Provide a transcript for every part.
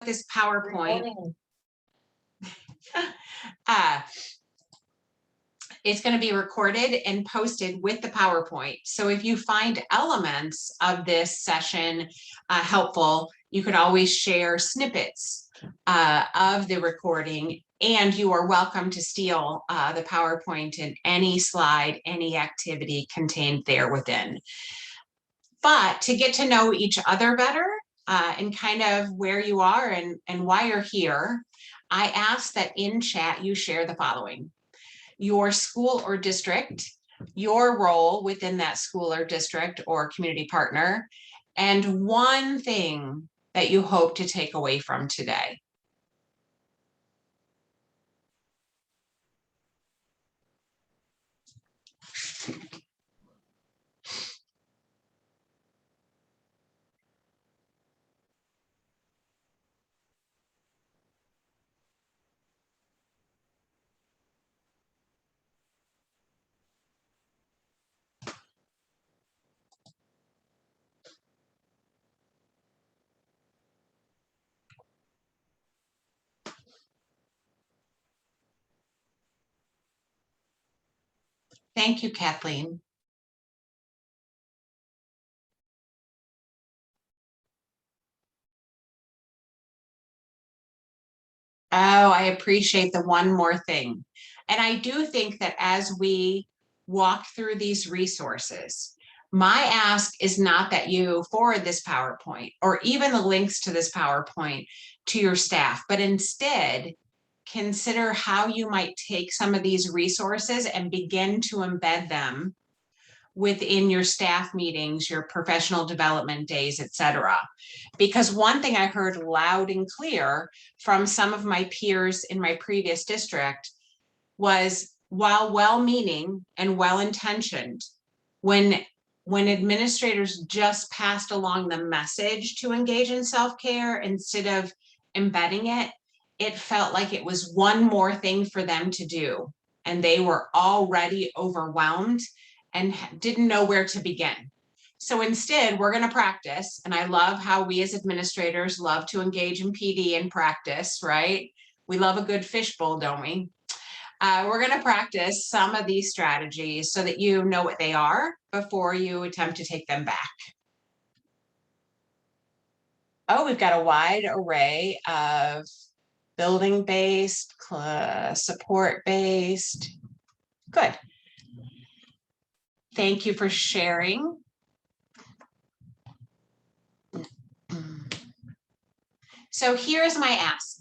this PowerPoint, it's going to be recorded and posted with the PowerPoint. So if you find elements of this session helpful, you could always share snippets of the recording, and you are welcome to steal the PowerPoint in any slide, any activity contained there within. But to get to know each other better and kind of where you are and why you're here, I ask that in chat you share the following: your school or district, your role within that school or district or community partner, and one thing that you hope to take away from today. Thank you, Kathleen. Oh, I appreciate the one more thing. And I do think that as we walk through these resources, my ask is not that you forward this PowerPoint or even the links to this PowerPoint to your staff, but instead consider how you might take some of these resources and begin to embed them within your staff meetings, your professional development days, etc. Because one thing I heard loud and clear from some of my peers in my previous district was, while well-meaning and well-intentioned, when administrators just passed along the message to engage in self-care instead of embedding it, it felt like it was one more thing for them to do. And they were already overwhelmed and didn't know where to begin. So instead, we're going to practice. And I love how we as administrators love to engage in PD and practice, right? We love a good fishbowl, don't we? We're going to practice some of these strategies so that you know what they are before you attempt to take them back. Oh, we've got a wide array of building-based, support-based. Good. Thank you for sharing. So here's my ask.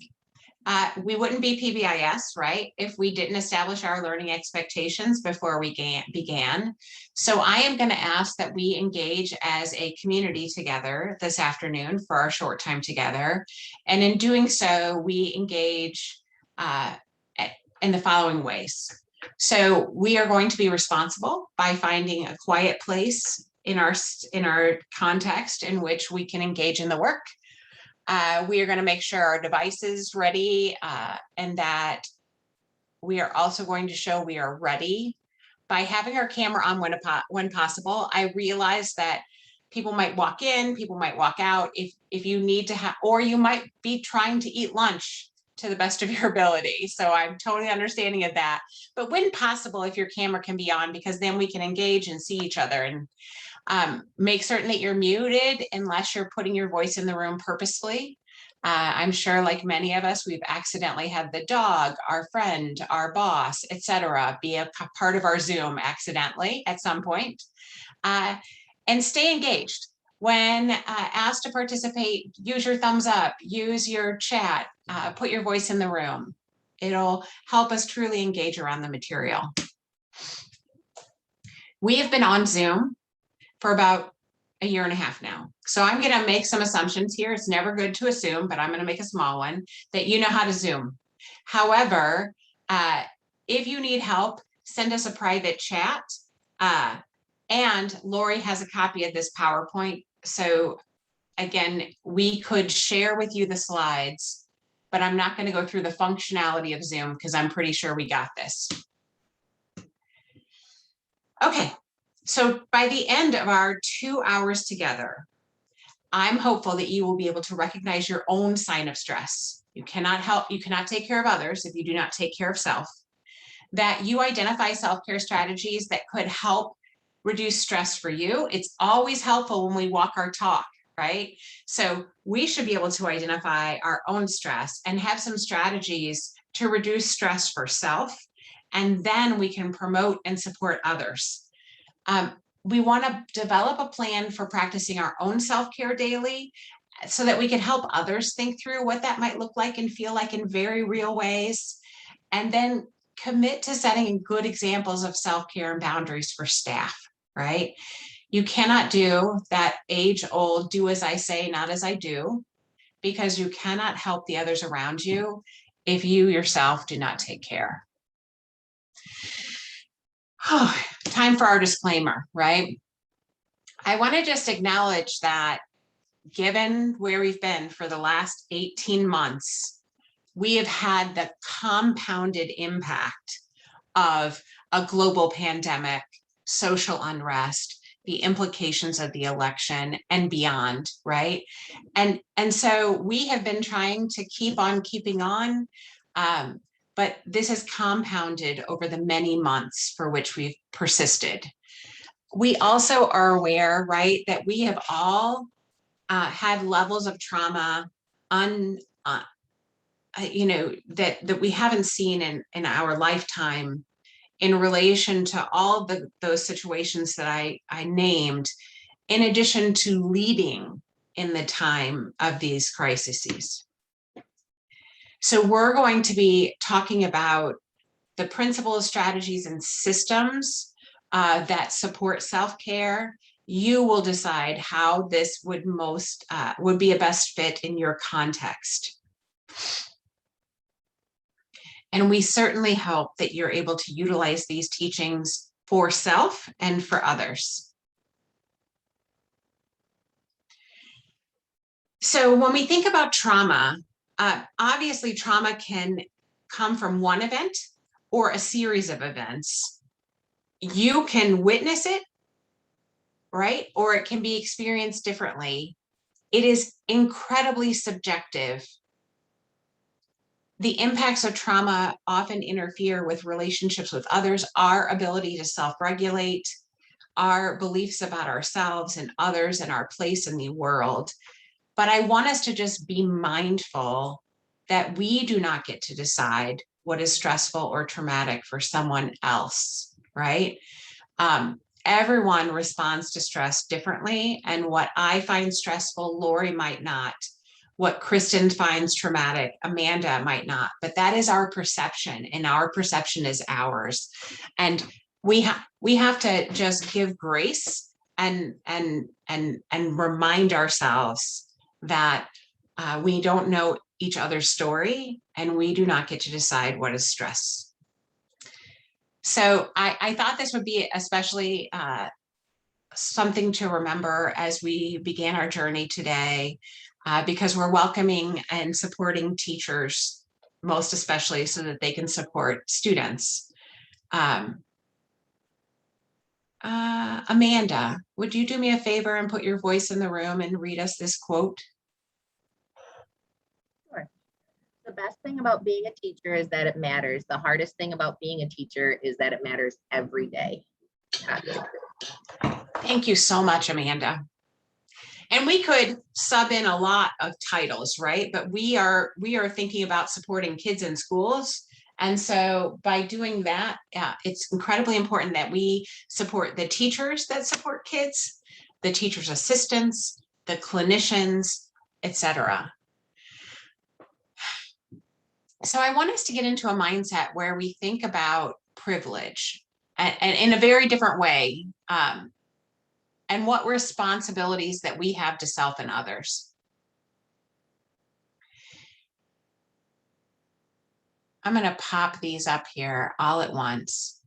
We wouldn't be PBIS, right, if we didn't establish our learning expectations before we began. So I am going to ask that we engage as a community together this afternoon for our short time together. And in doing so, we engage in the following ways. So we are going to be responsible by finding a quiet place in our context in which we can engage in the work. We are going to make sure our device is ready and that we are also going to show we are ready by having our camera on when possible. I realize that people might walk in, people might walk out if you need to have, or you might be trying to eat lunch to the best of your ability. So I'm totally understanding of that. But when possible, if your camera can be on, because then we can engage and see each other. And make certain that you're muted unless you're putting your voice in the room purposefully. I'm sure, like many of us, we've accidentally had the dog, our friend, our boss, etc., be a part of our Zoom accidentally at some point. And stay engaged. When asked to participate, use your thumbs up, use your chat, put your voice in the room. It'll help us truly engage around the material. We have been on Zoom for about a year and a half now. So I'm going to make some assumptions here. It's never good to assume, but I'm going to make a small one, that you know how to Zoom. However, if you need help, send us a private chat. And Lori has a copy of this PowerPoint. So again, we could share with you the slides, but I'm not going to go through the functionality of Zoom because I'm pretty sure we got this. Okay. So by the end of our 2 hours together, I'm hopeful that you will be able to recognize your own sign of stress. You cannot take care of others if you do not take care of self. That you identify self-care strategies that could help reduce stress for you. It's always helpful when we walk our talk, right? So we should be able to identify our own stress and have some strategies to reduce stress for self, and then we can promote and support others. We want to develop a plan for practicing our own self-care daily so that we can help others think through what that might look like and feel like in very real ways. And then commit to setting good examples of self-care and boundaries for staff, right? You cannot do that age-old do as I say, not as I do, because you cannot help the others around you if you yourself do not take care. Oh, time for our disclaimer, right? I want to just acknowledge that given where we've been for the last 18 months, we have had the compounded impact of a global pandemic, social unrest, the implications of the election and beyond, right? And so we have been trying to keep on keeping on, but this has compounded over the many months for which we've persisted. We also are aware, right, that we have all had levels of trauma that we haven't seen in our lifetime in relation to all those situations that I named, in addition to leading in the time of these crises. So we're going to be talking about the principles, strategies, and systems that support self-care. You will decide how this would be a best fit in your context. And we certainly hope that you're able to utilize these teachings for self and for others. So when we think about trauma, obviously trauma can come from one event or a series of events. You can witness it, right? Or it can be experienced differently. It is incredibly subjective. The impacts of trauma often interfere with relationships with others, our ability to self-regulate, our beliefs about ourselves and others and our place in the world. But I want us to just be mindful that we do not get to decide what is stressful or traumatic for someone else, right? Everyone responds to stress differently, and what I find stressful, Lori might not. What Kristen finds traumatic, Amanda might not, but that is our perception, and our perception is ours. And we have to just give grace and remind ourselves that we don't know each other's story, and we do not get to decide what is stress. So I thought this would be especially something to remember as we began our journey today, because we're welcoming and supporting teachers, most especially so that they can support students. Amanda, would you do me a favor and put your voice in the room and read us this quote? Sure. The best thing about being a teacher is that it matters. The hardest thing about being a teacher is that it matters every day. Thank you so much, Amanda. And we could sub in a lot of titles, right? But we are thinking about supporting kids in schools. And so by doing that, it's incredibly important that we support the teachers that support kids, the teachers' assistants, the clinicians, etc. So I want us to get into a mindset where we think about privilege and in a very different way, and what responsibilities that we have to self and others. I'm going to pop these up here all at once.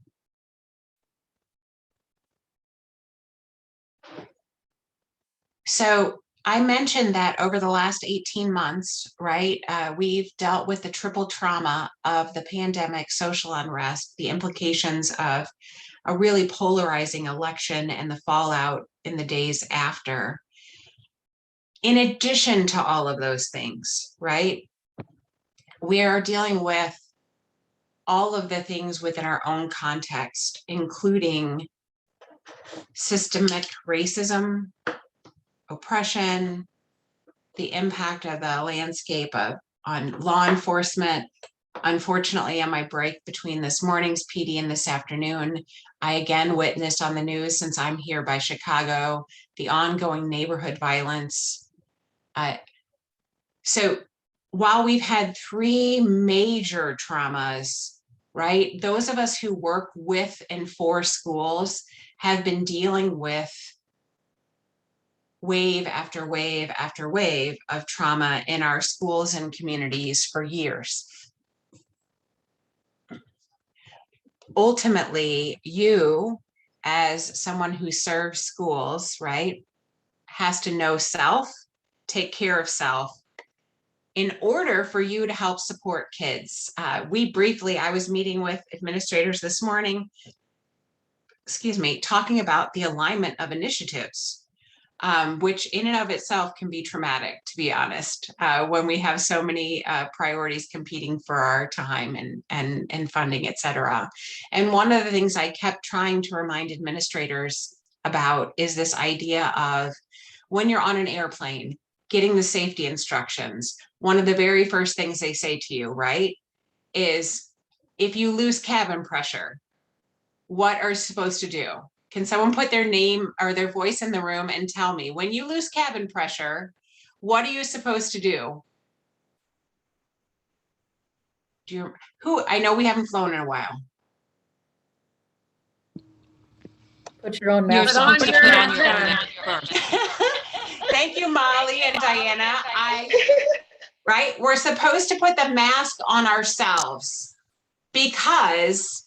So I mentioned that over the last 18 months, right, we've dealt with the triple trauma of the pandemic, social unrest, the implications of a really polarizing election and the fallout in the days after. In addition to all of those things, right, we are dealing with all of the things within our own context, including systemic racism, oppression, the impact of the landscape on law enforcement. Unfortunately, on my break between this morning's PD and this afternoon, I again witnessed on the news, since I'm here by Chicago, the ongoing neighborhood violence. So while we've had 3 major traumas, right, those of us who work with and for schools have been dealing with wave after wave after wave of trauma in our schools and communities for years. Ultimately, you, as someone who serves schools, right, has to know self, take care of self, in order for you to help support kids. I was meeting with administrators this morning, talking about the alignment of initiatives, which in and of itself can be traumatic, to be honest, when we have so many priorities competing for our time and funding, et cetera. And one of the things I kept trying to remind administrators about is this idea of, when you're on an airplane, getting the safety instructions, one of the very first things they say to you, right, is if you lose cabin pressure, what are you supposed to do? Can someone put their name or their voice in the room and tell me, when you lose cabin pressure, what are you supposed to do? I know we haven't flown in a while. Put your own You're mask supposed to put on your own on. mask first. Thank you, Molly and Diana. Right, we're supposed to put the mask on ourselves, because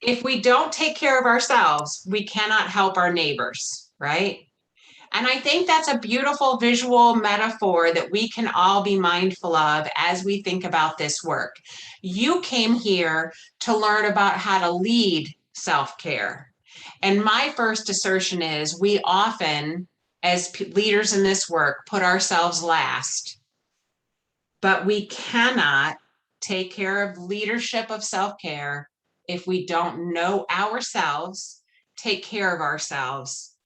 if we don't take care of ourselves, we cannot help our neighbors, right? And I think that's a beautiful visual metaphor that we can all be mindful of as we think about this work. You came here to learn about how to lead self-care. And my first assertion is, we often, as leaders in this work, put ourselves last. But we cannot take care of leadership of self-care if we don't know ourselves, take care of ourselves,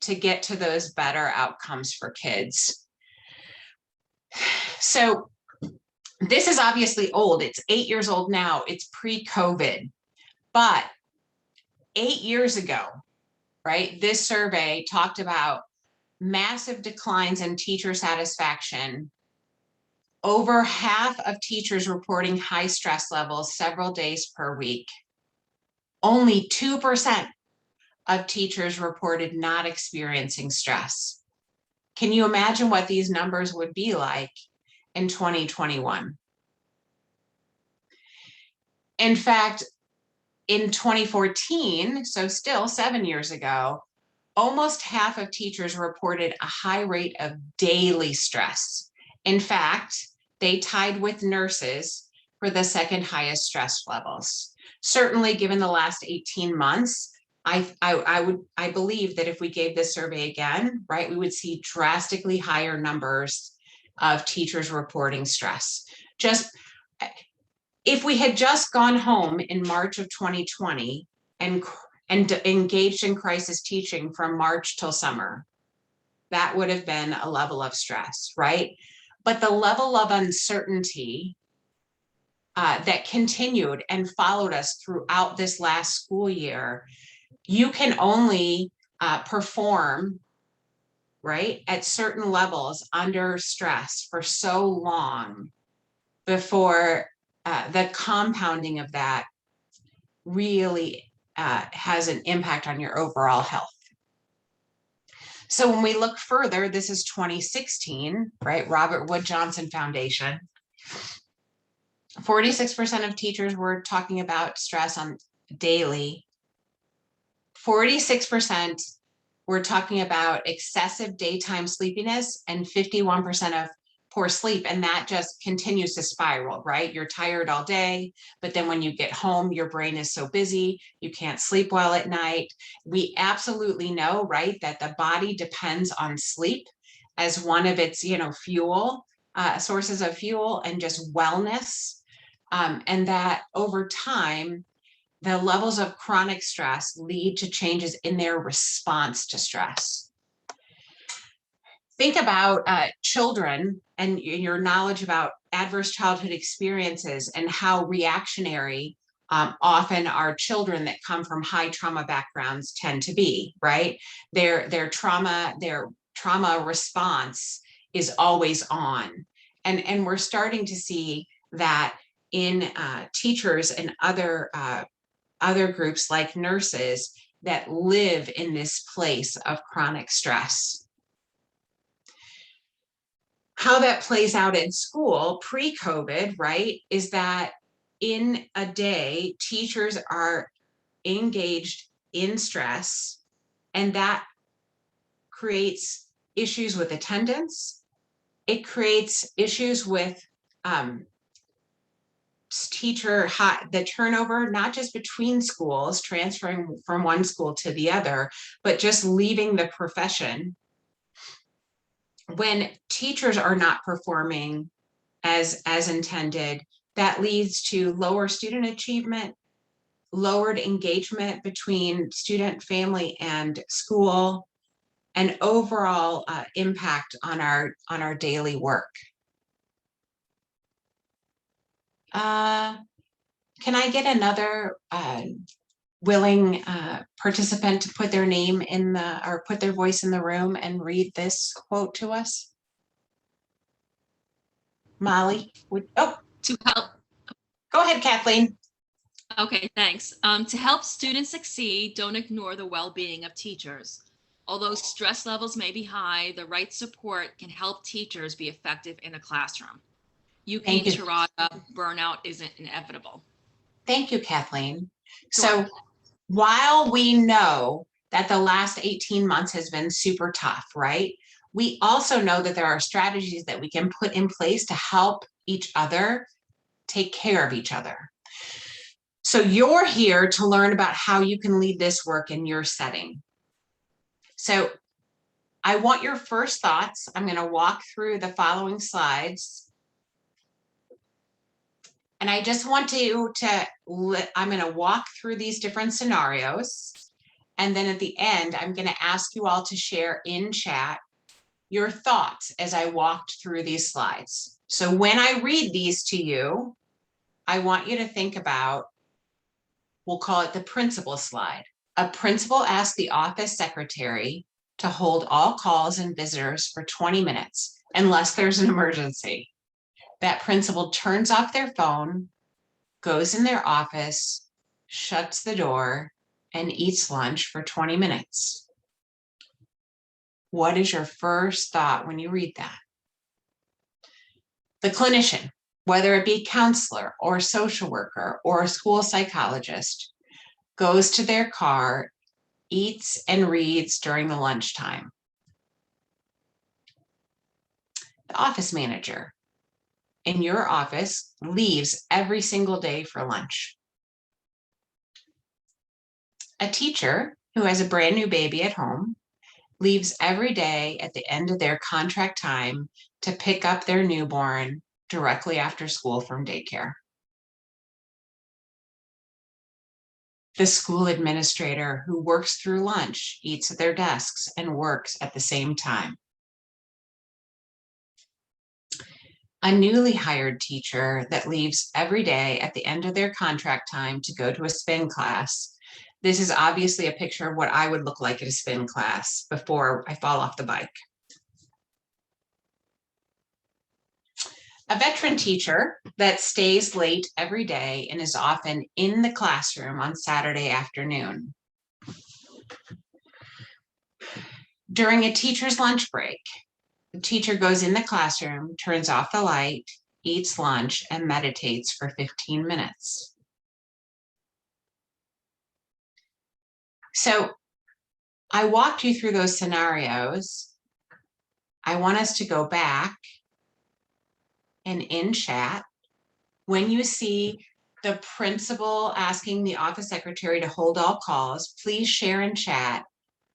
to get to those better outcomes for kids. So this is obviously old. It's 8 years old now. It's pre-COVID. But 8 years ago, right, this survey talked about massive declines in teacher satisfaction. Over half of teachers reporting high stress levels several days per week. Only 2% of teachers reported not experiencing stress. Can you imagine what these numbers would be like in 2021? In fact, in 2014, so still 7 years ago, almost half of teachers reported a high rate of daily stress. In fact, they tied with nurses for the second highest stress levels. Certainly, given the last 18 months, I believe that if we gave this survey again, right, we would see drastically higher numbers of teachers reporting stress. Just if we had just gone home in March of 2020 and engaged in crisis teaching from March till summer, that would have been a level of stress, right? But the level of uncertainty that continued and followed us throughout this last school year, you can only perform, right, at certain levels under stress for so long before the compounding of that really has an impact on your overall health. So when we look further, this is 2016, right? Robert Wood Johnson Foundation. 46% of teachers were talking about stress on daily. 46% were talking about excessive daytime sleepiness, and 51% of poor sleep. And that just continues to spiral, right? You're tired all day, but then when you get home, your brain is so busy, you can't sleep well at night. We absolutely know, right, that the body depends on sleep as one of its, fuel, sources of fuel and just wellness. And that over time, the levels of chronic stress lead to changes in their response to stress. Think about children and your knowledge about adverse childhood experiences and how reactionary often our children that come from high trauma backgrounds tend to be, right? Their trauma response is always on. And we're starting to see that in teachers and other groups like nurses that live in this place of chronic stress. How that plays out in school pre-COVID, right, is that in a day, teachers are engaged in stress, and that creates issues with attendance. It creates issues with the turnover, not just between schools, transferring from one school to the other, but just leaving the profession. When teachers are not performing as intended, that leads to lower student achievement, lowered engagement between student, family, and school, and overall impact on our daily work. Can I get another willing participant to put their name in or put their voice in the room and read this quote to us? Molly, To help. Go ahead, Kathleen. Okay, thanks. To help students succeed, don't ignore the well-being of teachers. Although stress levels may be high, the right support can help teachers be effective in the classroom. Thank you. Shrode, burnout isn't inevitable. Thank you, Kathleen. Sure. So while we know that the last 18 months has been super tough, right? We also know that there are strategies that we can put in place to help each other take care of each other. So you're here to learn about how you can lead this work in your setting. So I want your first thoughts. I'm going to walk through the following slides. And I just want I'm going to walk through these different scenarios. And then at the end, I'm going to ask you all to share in chat your thoughts as I walked through these slides. So when I read these to you, I want you to think about, we'll call it the principal slide. A principal asks the office secretary to hold all calls and visitors for 20 minutes, unless there's an emergency. That principal turns off their phone, goes in their office, shuts the door, and eats lunch for 20 minutes. What is your first thought when you read that? The clinician, whether it be counselor or social worker or a school psychologist, goes to their car, eats and reads during the lunchtime. The office manager in your office leaves every single day for lunch. A teacher who has a brand new baby at home leaves every day at the end of their contract time to pick up their newborn directly after school from daycare. The school administrator who works through lunch, eats at their desks, and works at the same time. A newly hired teacher that leaves every day at the end of their contract time to go to a spin class. This is obviously a picture of what I would look like at a spin class before I fall off the bike. A veteran teacher that stays late every day and is often in the classroom on Saturday afternoon. During a teacher's lunch break, the teacher goes in the classroom, turns off the light, eats lunch, and meditates for 15 minutes. So I walked you through those scenarios. I want us to go back and in chat, when you see the principal asking the office secretary to hold all calls, please share in chat.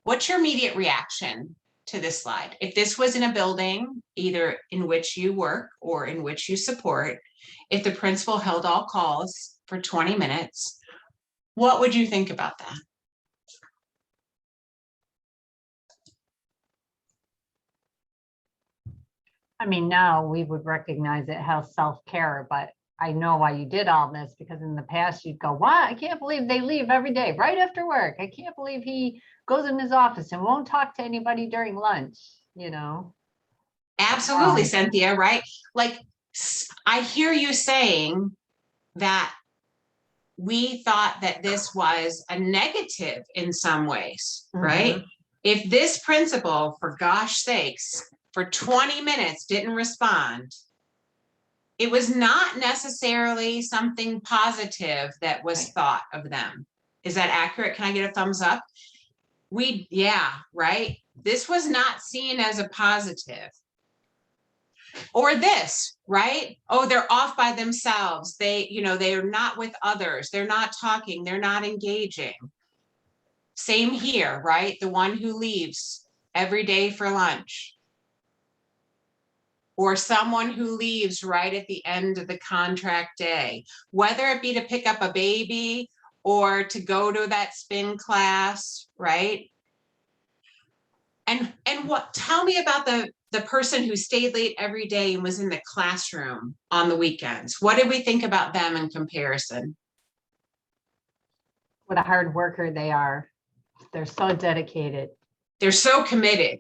What's your immediate reaction to this slide. If this was in a building, either in which you work or in which you support, if the principal held all calls for 20 minutes, what would you think about that? I mean, now we would recognize it as self-care, but I know why you did all this, because in the past you'd go, what? I can't believe they leave every day right after work. I can't believe he goes in his office and won't talk to anybody during lunch, you know? Absolutely, Cynthia, right? Like, I hear you saying that we thought that this was a negative in some ways, right? If this principal, for gosh sakes, for 20 minutes didn't respond, it was not necessarily something positive that was thought of them. Is that accurate? Can I get a thumbs up? Yeah, right? This was not seen as a positive. Or this, right? Oh, they're off by themselves. They are not with others. They're not talking. They're not engaging. Same here, right? The one who leaves every day for lunch. Or someone who leaves right at the end of the contract day, whether it be to pick up a baby or to go to that spin class, right? And tell me about the person who stayed late every day and was in the classroom on the weekends. What did we think about them in comparison? What a hard worker they are. They're so dedicated. They're so committed.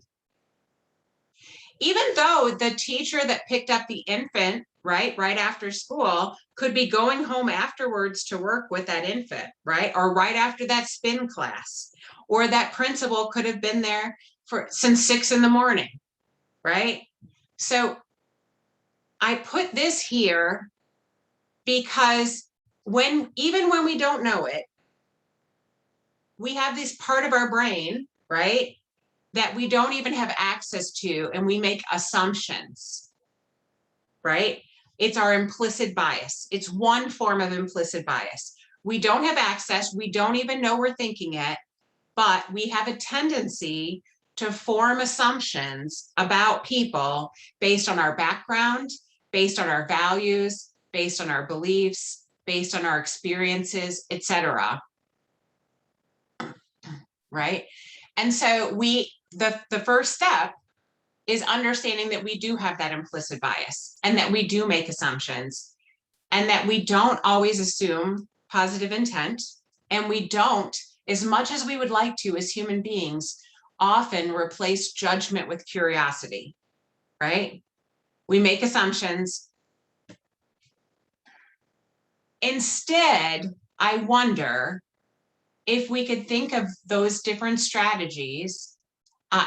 Even though the teacher that picked up the infant, right after school, could be going home afterwards to work with that infant, right? Or right after that spin class, or that principal could have been there since 6 in the morning, right? So I put this here because even when we don't know it, we have this part of our brain, right, that we don't even have access to, and we make assumptions, right? It's our implicit bias. It's one form of implicit bias. We don't have access. We don't even know we're thinking it, but we have a tendency to form assumptions about people based on our background, based on our values, based on our beliefs, based on our experiences, etc. Right? And so the first step is understanding that we do have that implicit bias, and that we do make assumptions, and that we don't always assume positive intent, and we don't, as much as we would like to as human beings, often replace judgment with curiosity, right? We make assumptions. Instead, I wonder if we could think of those different strategies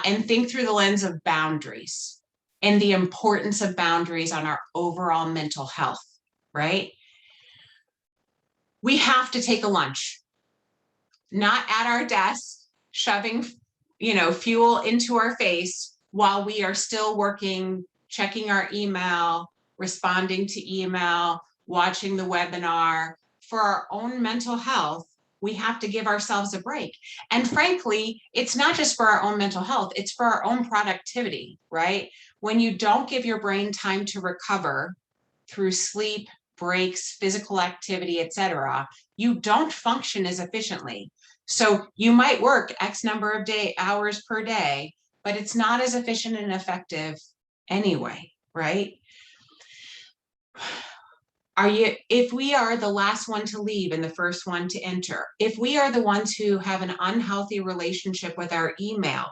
and think through the lens of boundaries and the importance of boundaries on our overall mental health, right? We have to take a lunch, not at our desk, shoving, fuel into our face while we are still working, checking our email, responding to email, watching the webinar. For our own mental health, we have to give ourselves a break. And frankly, it's not just for our own mental health, it's for our own productivity, right? When you don't give your brain time to recover through sleep, breaks, physical activity, etc., you don't function as efficiently. So you might work X number of hours per day, but it's not as efficient and effective anyway, right? If we are the last one to leave and the first one to enter, if we are the ones who have an unhealthy relationship with our email,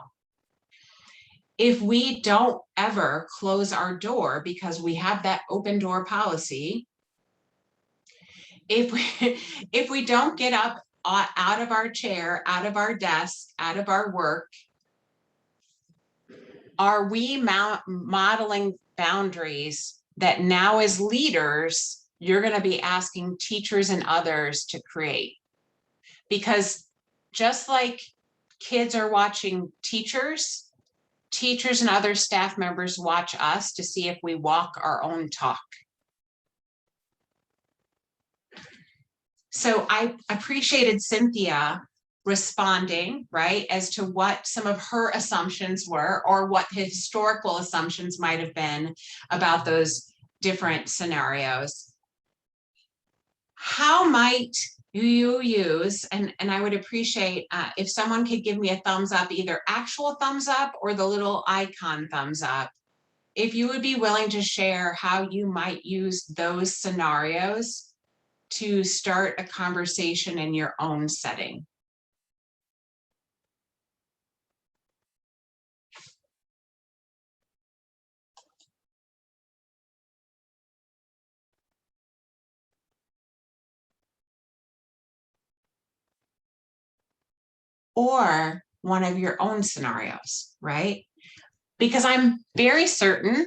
if we don't ever close our door because we have that open door policy, if we don't get up out of our chair, out of our desk, out of our work, are we modeling boundaries that now as leaders, you're going to be asking teachers and others to create? Because just like kids are watching teachers and other staff members watch us to see if we walk our own talk. So I appreciated Cynthia responding, right, as to what some of her assumptions were or what historical assumptions might have been about those different scenarios. How might you use, and I would appreciate if someone could give me a thumbs up, either actual thumbs up or the little icon thumbs up, if you would be willing to share how you might use those scenarios to start a conversation in your own setting. Or one of your own scenarios, right? Because I'm very certain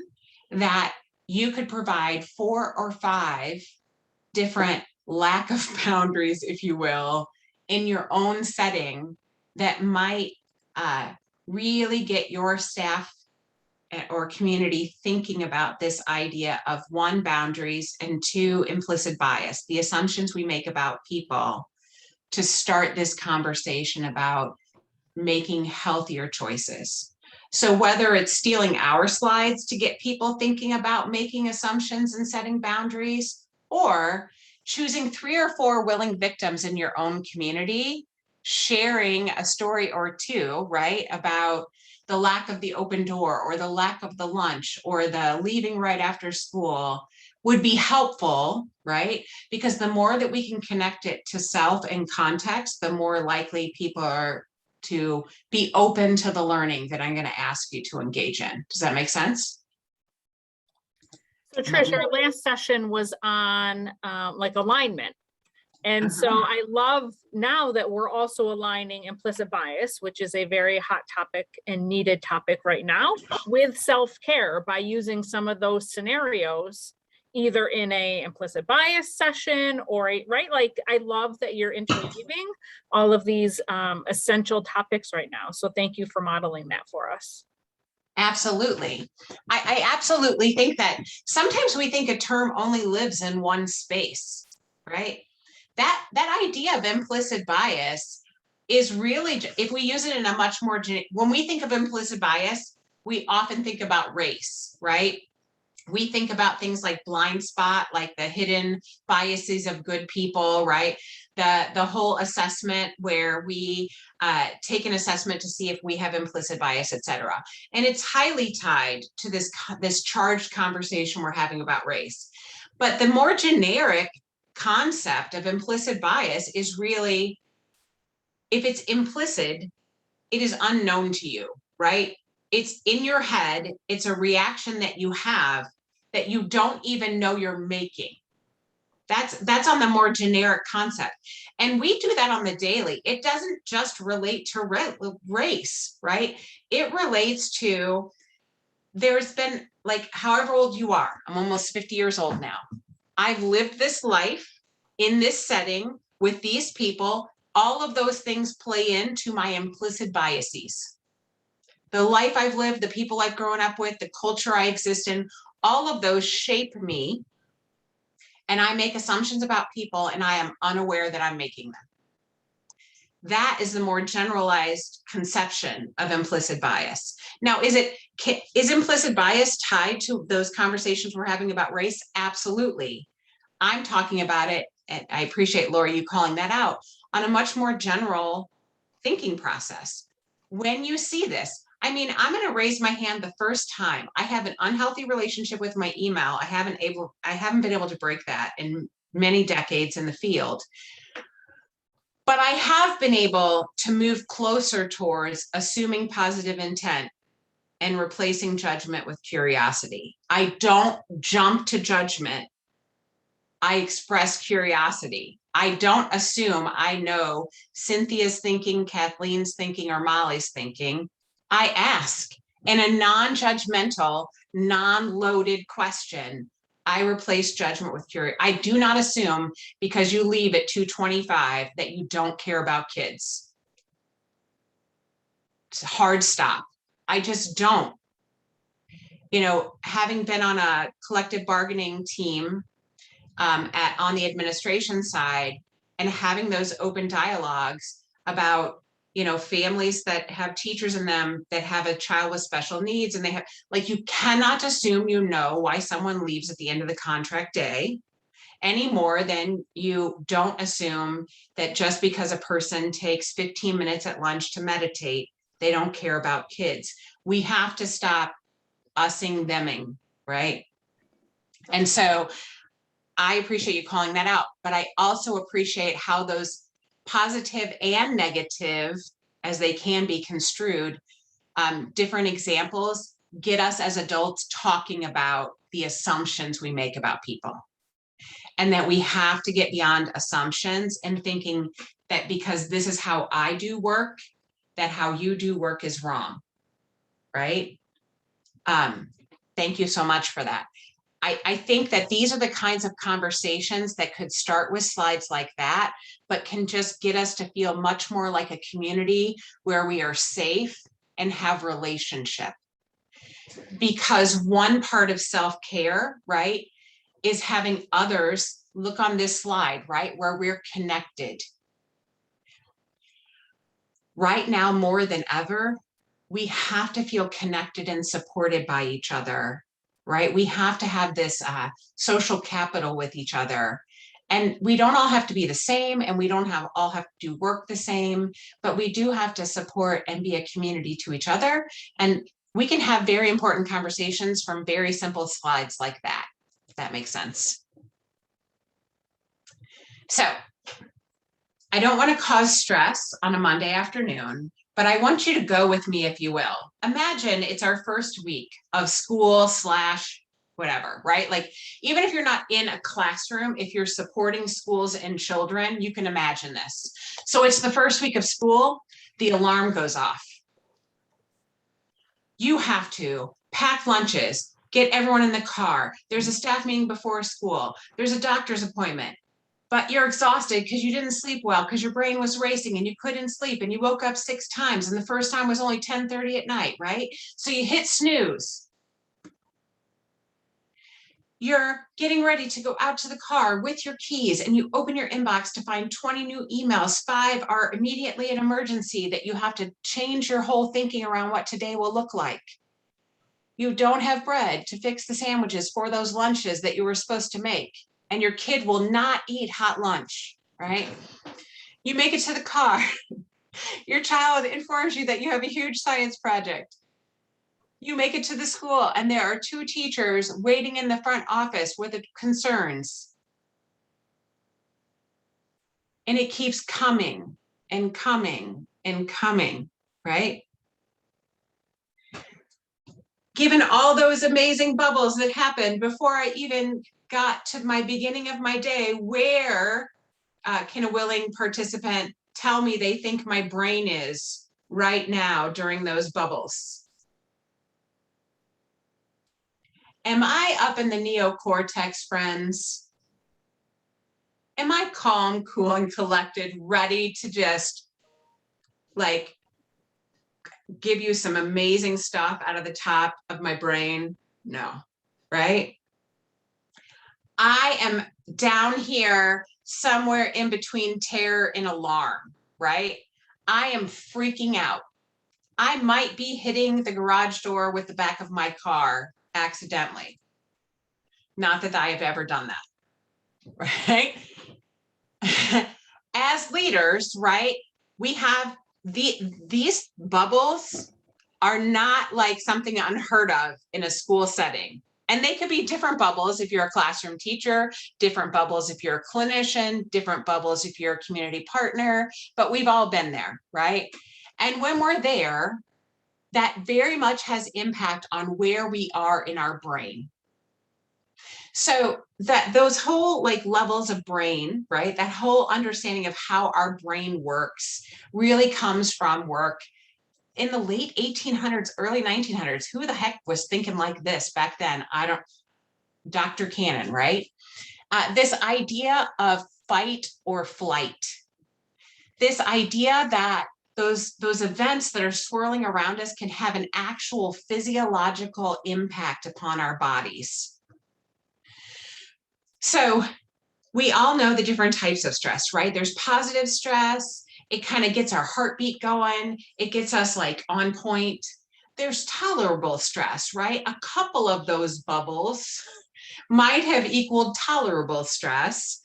that you could provide 4 or 5 different lack of boundaries, if you will, in your own setting that might really get your staff or community thinking about this idea of 1, boundaries, and 2, implicit bias, the assumptions we make about people, to start this conversation about making healthier choices. So whether it's stealing our slides to get people thinking about making assumptions and setting boundaries, or choosing 3 or 4 willing victims in your own community, sharing a story or 2, right, about the lack of the open door or the lack of the lunch or the leaving right after school, would be helpful, right? Because the more that we can connect it to self and context, the more likely people are to be open to the learning that I'm going to ask you to engage in. Does that make sense? So Trish, our last session was on like alignment. And so I love now that we're also aligning implicit bias, which is a very hot topic and needed topic right now, with self-care by using some of those scenarios, either in a implicit bias session or right? Like, I love that you're interweaving all of these essential topics right now. So thank you for modeling that for us. Absolutely. I absolutely think that sometimes we think a term only lives in one space, right? That idea of implicit bias is really, if we use it in a much more, when we think of implicit bias, we often think about race, right? We think about things like blind spot, like the hidden biases of good people, right? The whole assessment where we take an assessment to see if we have implicit bias, et cetera. And it's highly tied to this charged conversation we're having about race. But the more generic concept of implicit bias is really, if it's implicit, it is unknown to you, right? It's in your head. It's a reaction that you have that you don't even know you're making. That's on the more generic concept. And we do that on the daily. It doesn't just relate to race, right? It relates to, there's been, like, however old you are, I'm almost 50 years old now. I've lived this life in this setting with these people. All of those things play into my implicit biases. The life I've lived, the people I've grown up with, the culture I exist in, all of those shape me. And I make assumptions about people and I am unaware that I'm making them. That is the more generalized conception of implicit bias. Now, is implicit bias tied to those conversations we're having about race? Absolutely. I'm talking about it, and I appreciate, Laura, you calling that out, on a much more general thinking process. When you see this, I mean, I'm going to raise my hand the first time. I have an unhealthy relationship with my email. I haven't been able to break that in many decades in the field. But I have been able to move closer towards assuming positive intent and replacing judgment with curiosity. I don't jump to judgment. I express curiosity. I don't assume I know Cynthia's thinking, Kathleen's thinking, or Molly's thinking. I ask in a non-judgmental, non-loaded question. I replace judgment with curiosity. I do not assume because you leave at 2:25 that you don't care about kids. It's a hard stop. I just don't. You know, having been on a collective bargaining team on the administration side and having those open dialogues, about, you know, families that have teachers in them that have a child with special needs, and they have, like, you cannot assume you know why someone leaves at the end of the contract day any more than you don't assume that just because a person takes 15 minutes at lunch to meditate, they don't care about kids. We have to stop ussing theming, right? And so I appreciate you calling that out, but I also appreciate how those positive and negative, as they can be construed, different examples get us as adults talking about the assumptions we make about people. And that we have to get beyond assumptions and thinking that because this is how I do work, that how you do work is wrong, right? Thank you so much for that. I think that these are the kinds of conversations that could start with slides like that, but can just get us to feel much more like a community where we are safe and have relationship. Because one part of self-care, right, is having others look on this slide, right, where we're connected. Right now, more than ever, we have to feel connected and supported by each other, right? We have to have this social capital with each other. And we don't all have to be the same, and we don't all have to do work the same, but we do have to support and be a community to each other. And we can have very important conversations from very simple slides like that, if that makes sense. So I don't want to cause stress on a Monday afternoon, but I want you to go with me, if you will. Imagine it's our first week of school / whatever, right? Like, even if you're not in a classroom, if you're supporting schools and children, you can imagine this. So it's the first week of school, the alarm goes off. You have to pack lunches, get everyone in the car. There's a staff meeting before school. There's a doctor's appointment. But you're exhausted because you didn't sleep well, because your brain was racing and you couldn't sleep, and you woke up 6 times, and the first time was only 10:30 at night, right? So you hit snooze. You're getting ready to go out to the car with your keys, and you open your inbox to find 20 new emails. 5 are immediately an emergency that you have to change your whole thinking around what today will look like. You don't have bread to fix the sandwiches for those lunches that you were supposed to make, and your kid will not eat hot lunch, right? You make it to the car. Your child informs you that you have a huge science project. You make it to the school, and there are 2 teachers waiting in the front office with the concerns. And it keeps coming and coming and coming, right? Given all those amazing bubbles that happened before I even got to my beginning of my day, where can a willing participant tell me they think my brain is right now during those bubbles? Am I up in the neocortex, friends? Am I calm, cool, and collected, ready to just like give you some amazing stuff out of the top of my brain? No, right? I am down here somewhere in between terror and alarm, right? I am freaking out. I might be hitting the garage door with the back of my car accidentally. Not that I have ever done that, right? As leaders, right, we have these bubbles are not like something unheard of in a school setting. And they could be different bubbles if you're a classroom teacher, different bubbles if you're a clinician, different bubbles if you're a community partner, but we've all been there, right? And when we're there, that very much has impact on where we are in our brain. So that those whole like levels of brain, right? That whole understanding of how our brain works really comes from work in the late 1800s, early 1900s. Who the heck was thinking like this back then? Dr. Cannon, right? This idea of fight or flight. This idea that those events that are swirling around us can have an actual physiological impact upon our bodies. So we all know the different types of stress, right? There's positive stress It kind of gets our heartbeat going. It gets us like on point. There's tolerable stress, right? A couple of those bubbles might have equaled tolerable stress.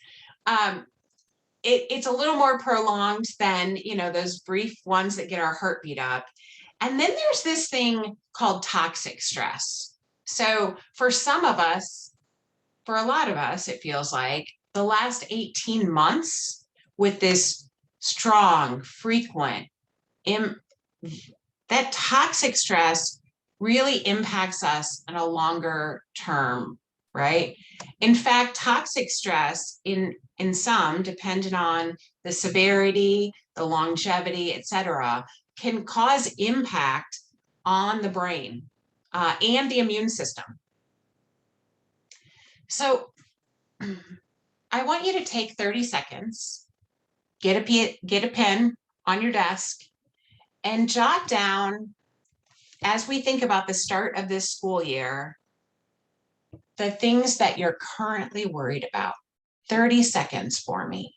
It's a little more prolonged than, you know, those brief ones that get our heartbeat up. And then there's this thing called toxic stress. So for some of us, for a lot of us, it feels like the last 18 months with this strong, frequent, that toxic stress really impacts us on a longer term, right? In fact, toxic stress in some, depending on the severity, the longevity, et cetera, can cause impact on the brain and the immune system. So I want you to take 30 seconds, get a pen on your desk, and jot down, as we think about the start of this school year, the things that you're currently worried about. 30 seconds for me.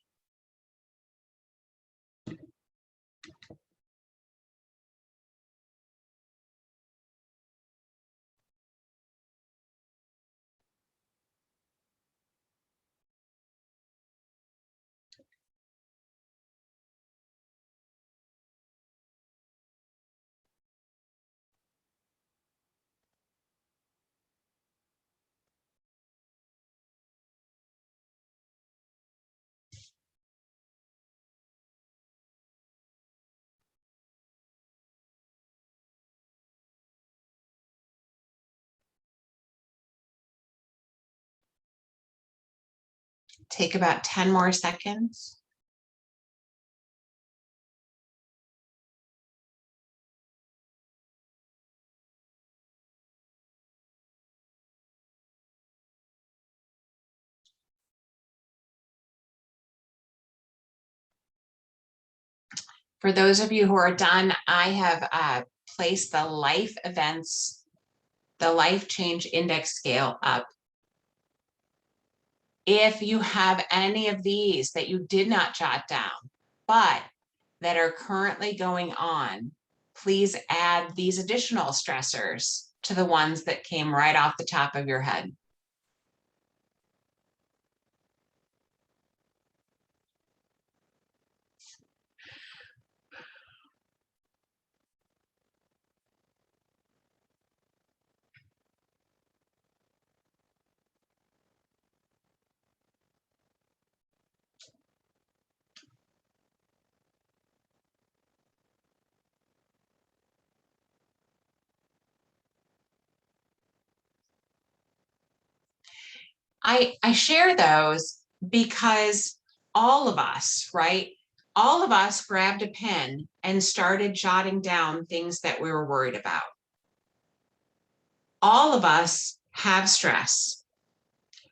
Take about 10 more seconds. For those of you who are done, I have placed the life events, the life change index scale up. If you have any of these that you did not jot down, but that are currently going on, please add these additional stressors to the ones that came right off the top of your head. I share those because all of us, right? All of us grabbed a pen and started jotting down things that we were worried about. All of us have stress.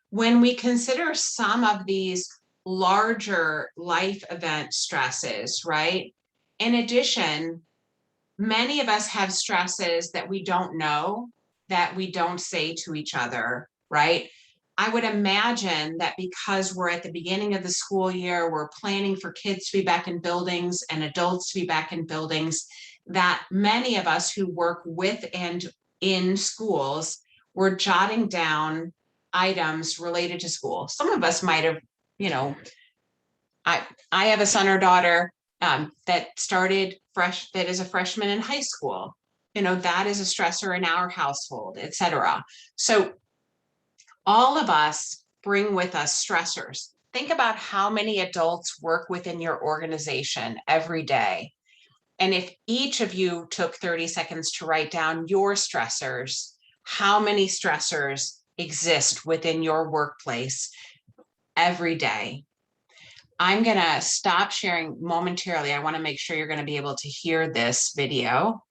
When we consider some of these larger life event stresses, right? In addition, many of us have stresses that we don't know, that we don't say to each other, right? I would imagine that because we're at the beginning of the school year, we're planning for kids to be back in buildings and adults to be back in buildings, that many of us who work with and in schools were jotting down items related to school. Some of us might have, you know, I have a son or daughter that started fresh, that is a freshman in high school. You know, that is a stressor in our household, et cetera. So all of us bring with us stressors. Think about how many adults work within your organization every day. And if each of you took 30 seconds to write down your stressors, how many stressors exist within your workplace every day? I'm going to stop sharing momentarily. I want to make sure you're going to be able to hear this video.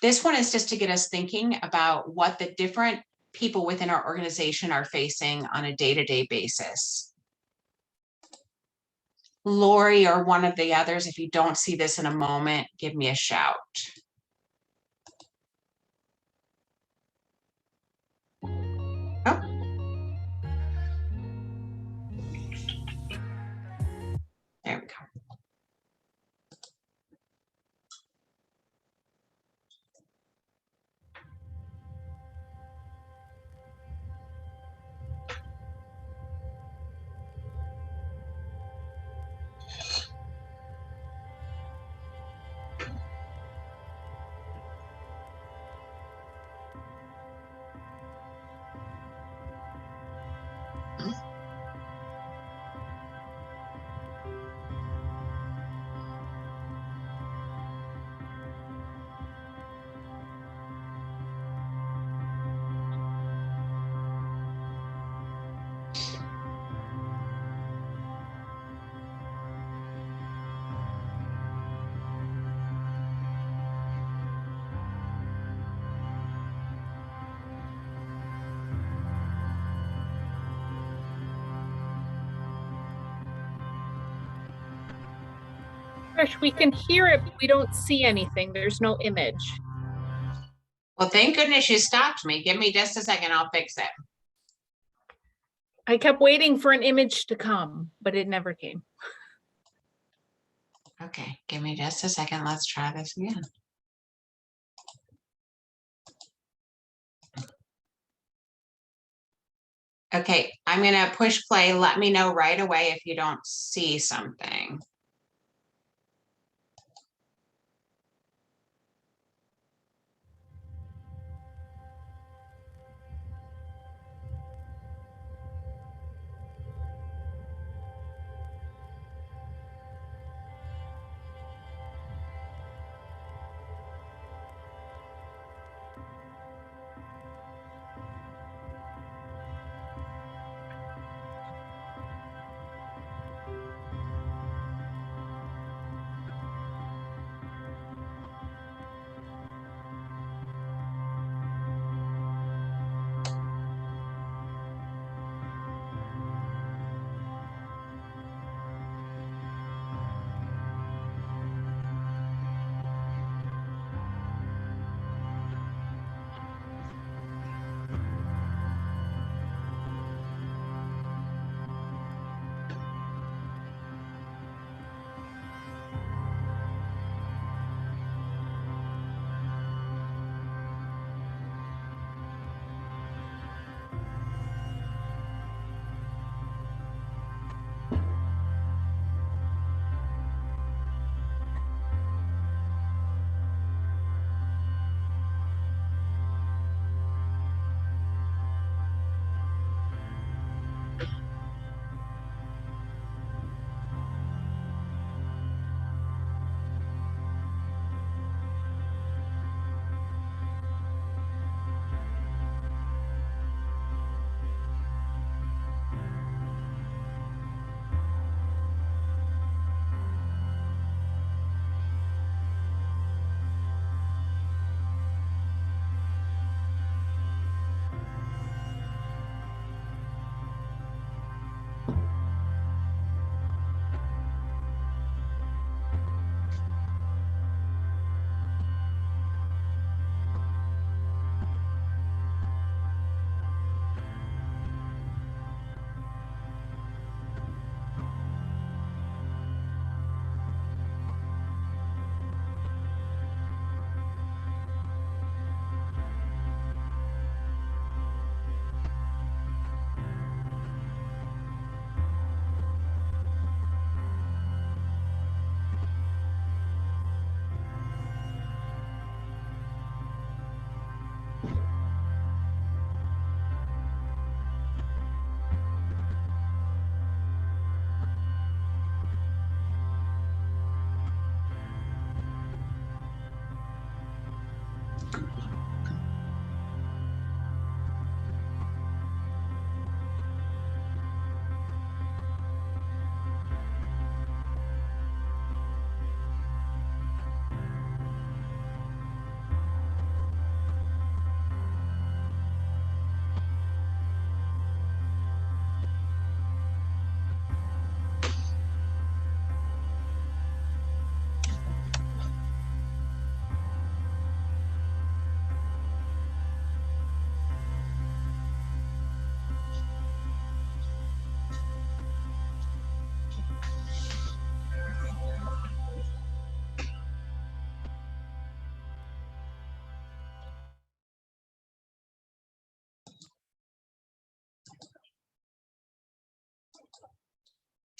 This one is just to get us thinking about what the different people within our organization are facing on a day-to-day basis. Lori or one of the others, if you don't see this in a moment, give me a shout. Oh. There we Trish, we can hear it, but we don't see anything. There's no image. Well, thank goodness you stopped me. Give me just a second, I'll fix it. I kept waiting for an image to come, but it never came. Okay, give me just a second. Let's try this again. Okay, I'm gonna push play. Let me know right away if you don't see something.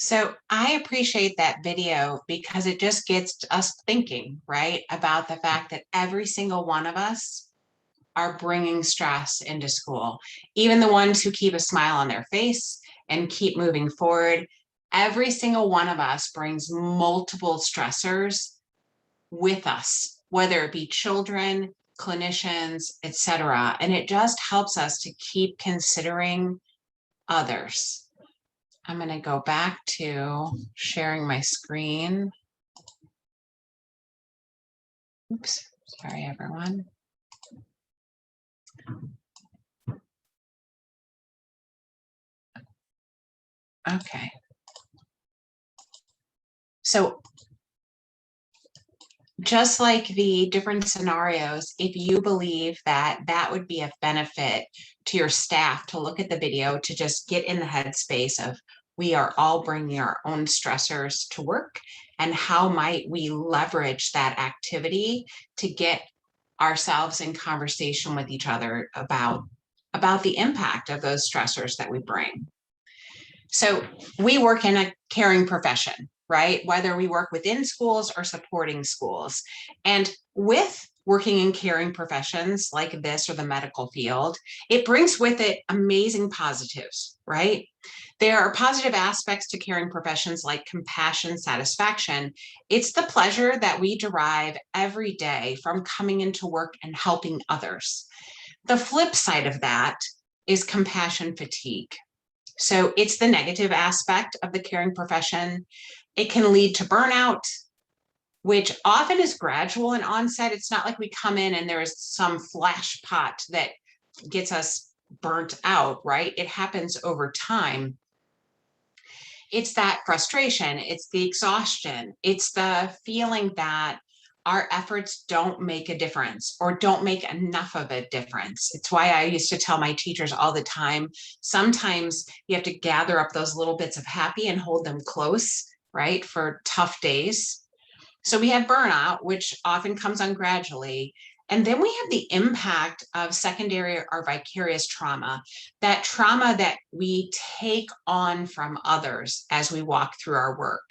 So I appreciate that video because it just gets us thinking, right, about the fact that every single one of us are bringing stress into school. Even the ones who keep a smile on their face and keep moving forward, every single one of us brings multiple stressors with us, whether it be children, clinicians, etc. And it just helps us to keep considering others. I'm going to go back to sharing my screen. Oops, sorry, everyone. Okay. So just like the different scenarios, if you believe that that would be a benefit to your staff to look at the video, to just get in the headspace of we are all bringing our own stressors to work, and how might we leverage that activity to get ourselves in conversation with each other about the impact of those stressors that we bring. So we work in a caring profession, right? Whether we work within schools or supporting schools. And with working in caring professions like this or the medical field, it brings with it amazing positives, right? There are positive aspects to caring professions like compassion, satisfaction. It's the pleasure that we derive every day from coming into work and helping others. The flip side of that is compassion fatigue. So it's the negative aspect of the caring profession. It can lead to burnout, which often is gradual in onset. It's not like we come in and there is some flash pot that gets us burnt out, right? It happens over time. It's that frustration, it's the exhaustion, it's the feeling that our efforts don't make a difference or don't make enough of a difference. It's why I used to tell my teachers all the time, sometimes you have to gather up those little bits of happy and hold them close, right, for tough days. So we have burnout, which often comes on gradually. And then we have the impact of secondary or vicarious trauma, that trauma that we take on from others as we walk through our work.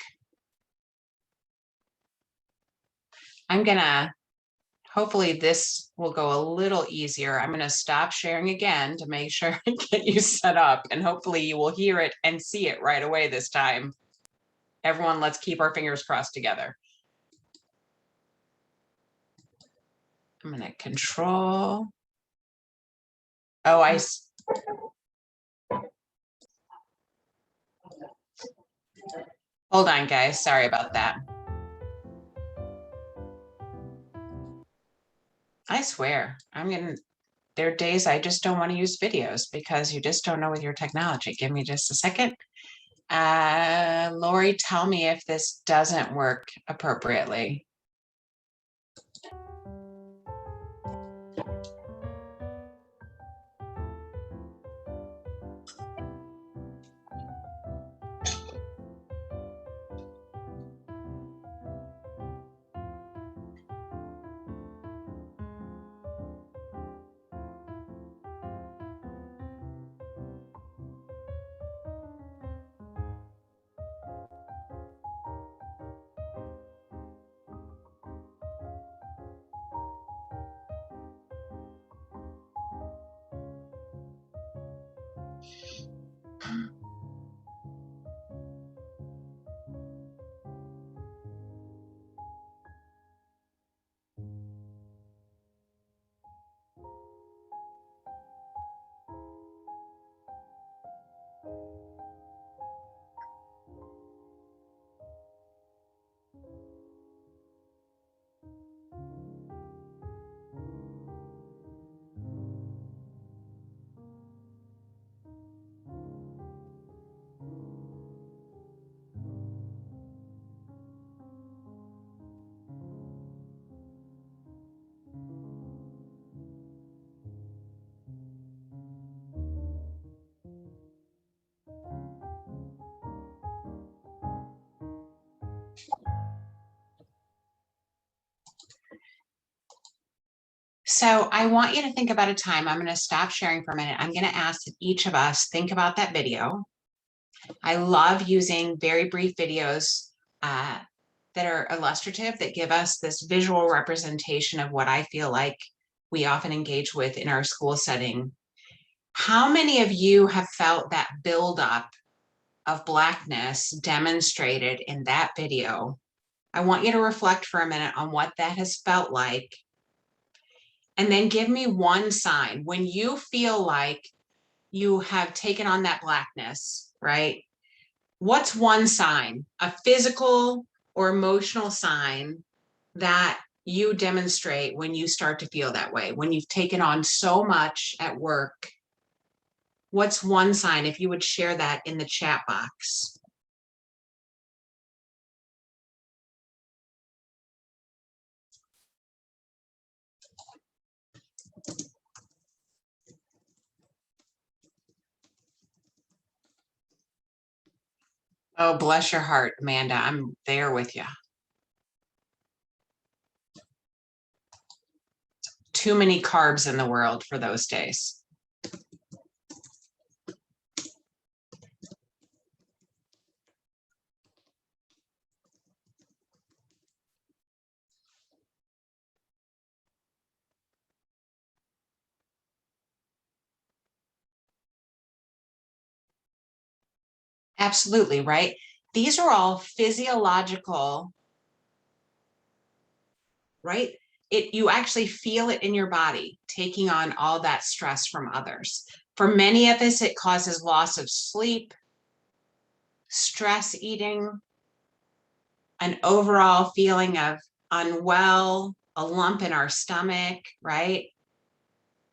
I'm gonna, hopefully this will go a little easier. I'm gonna stop sharing again to make sure I get you set up, and hopefully you will hear it and see it right away this time. Everyone, let's keep our fingers crossed together. I'm gonna control. Oh, hold on, guys. Sorry about that. I swear, there are days I just don't want to use videos because you just don't know with your technology. Give me just a second. Lori, tell me if this doesn't work appropriately. So I want you to think about a time. I'm going to stop sharing for a minute. I'm going to ask that each of us think about that video. I love using very brief videos that are illustrative, that give us this visual representation of what I feel like we often engage with in our school setting. How many of you have felt that buildup of Blackness demonstrated in that video? I want you to reflect for a minute on what that has felt like. And then give me one sign when you feel like you have taken on that Blackness, right? What's one sign, a physical or emotional sign that you demonstrate when you start to feel that way, when you've taken on so much at work? What's one sign, if you would share that in the chat box? Oh, bless your heart, Amanda. I'm there with you. Too many carbs in the world for those days. Absolutely, right? These are all physiological, right? You actually feel it in your body, taking on all that stress from others. For many of us, it causes loss of sleep, stress eating, an overall feeling of unwell, a lump in our stomach, right?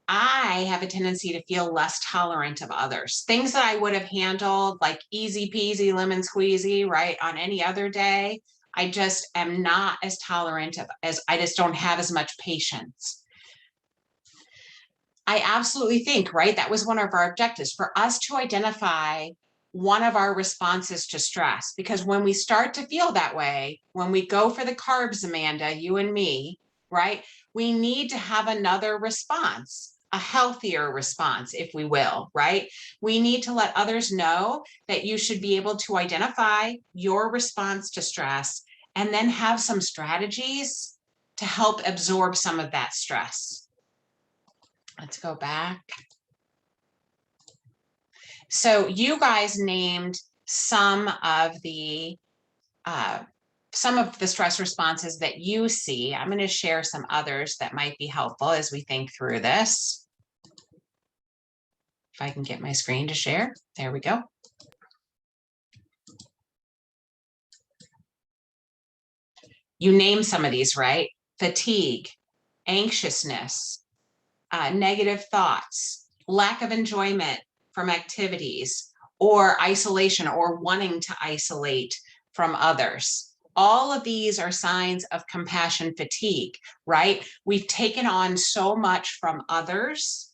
I have a tendency to feel less tolerant of others. Things that I would have handled like easy peasy, lemon squeezy, right, on any other day, I just am not as tolerant of, as I just don't have as much patience. I absolutely think, right, that was one of our objectives, for us to identify one of our responses to stress. Because when we start to feel that way, when we go for the carbs, Amanda, you and me, right, we need to have another response, a healthier response, if we will, right? We need to let others know that you should be able to identify your response to stress and then have some strategies to help absorb some of that stress. Let's go back. So you guys named some of the stress responses that you see. I'm going to share some others that might be helpful as we think through this. If I can get my screen to share, there we go. You name some of these, right? Fatigue, anxiousness, negative thoughts, lack of enjoyment from activities, or isolation or wanting to isolate from others. All of these are signs of compassion fatigue, right? We've taken on so much from others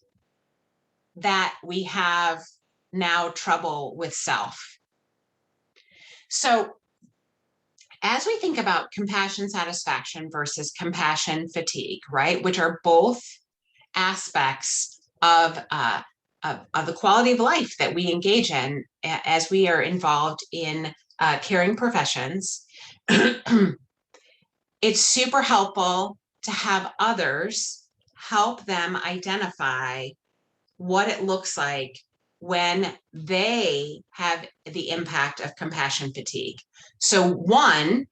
that we have now trouble with self. So as we think about compassion satisfaction versus compassion fatigue, right, which are both aspects of the quality of life that we engage in as we are involved in caring professions, it's super helpful to have others help them identify what it looks like when they have the impact of compassion fatigue. So one,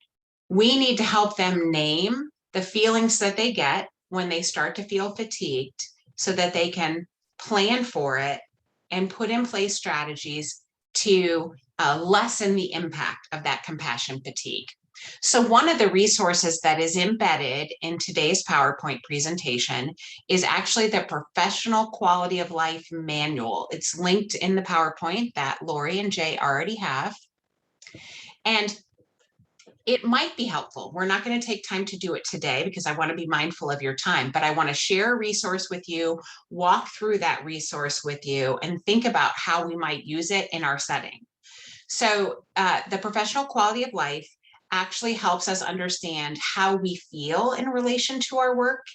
we need to help them name the feelings that they get when they start to feel fatigued so that they can plan for it and put in place strategies to lessen the impact of that compassion fatigue. So one of the resources that is embedded in today's PowerPoint presentation is actually the Professional Quality of Life Manual. It's linked in the PowerPoint that Lori and Jay already have. And it might be helpful. We're not going to take time to do it today because I want to be mindful of your time, but I want to share a resource with you, walk through that resource with you, and think about how we might use it in our setting. So the Professional Quality of Life actually helps us understand how we feel in relation to our work.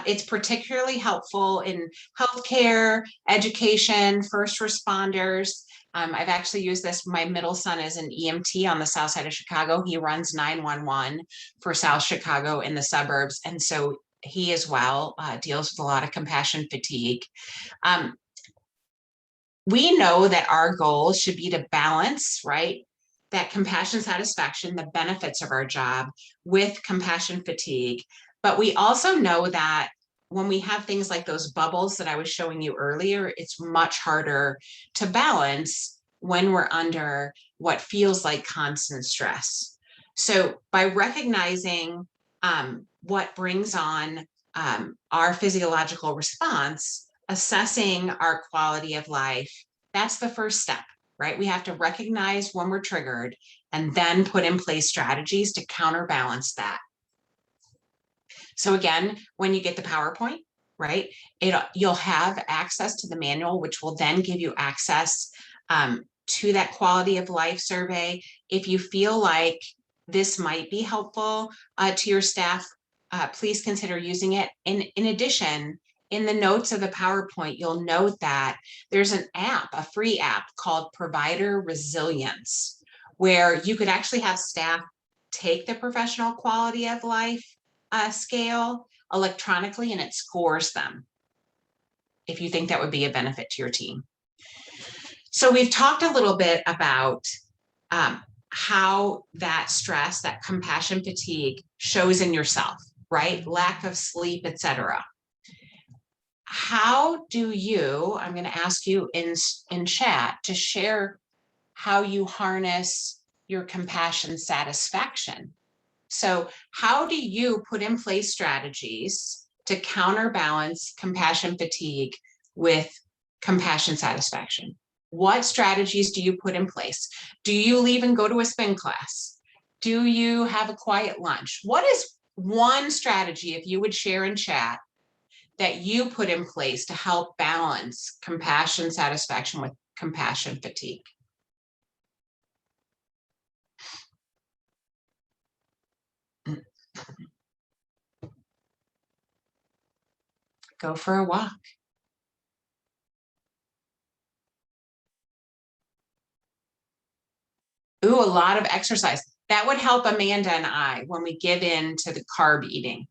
It's particularly helpful in healthcare, education, first responders. I've actually used this. My middle son is an EMT on the south side of Chicago. He runs 911 for South Chicago in the suburbs. And so he as well deals with a lot of compassion fatigue. We know that our goal should be to balance, right, that compassion satisfaction, the benefits of our job, with compassion fatigue. But we also know that when we have things like those bubbles that I was showing you earlier, it's much harder to balance when we're under what feels like constant stress. So by recognizing what brings on our physiological response, assessing our quality of life, that's the first step, right? We have to recognize when we're triggered and then put in place strategies to counterbalance that. So again, when you get the PowerPoint, right, you'll have access to the manual, which will then give you access to that quality of life survey. If you feel like this might be helpful to your staff, please consider using it. In addition, in the notes of the PowerPoint, you'll note that there's an app, a free app called Provider Resilience, where you could actually have staff take the professional quality of life scale electronically, and it scores them, if you think that would be a benefit to your team. So we've talked a little bit about how that stress, that compassion fatigue shows in yourself, right? Lack of sleep, etc. How do you, I'm going to ask you in chat to share how you harness your compassion satisfaction. So how do you put in place strategies to counterbalance compassion fatigue with compassion satisfaction? What strategies do you put in place? Do you leave and go to a spin class? Do you have a quiet lunch? What is one strategy, if you would share in chat, that you put in place to help balance compassion satisfaction with compassion fatigue? Go for a walk. Ooh, a lot of exercise. That would help Amanda and I when we give in to the carb eating.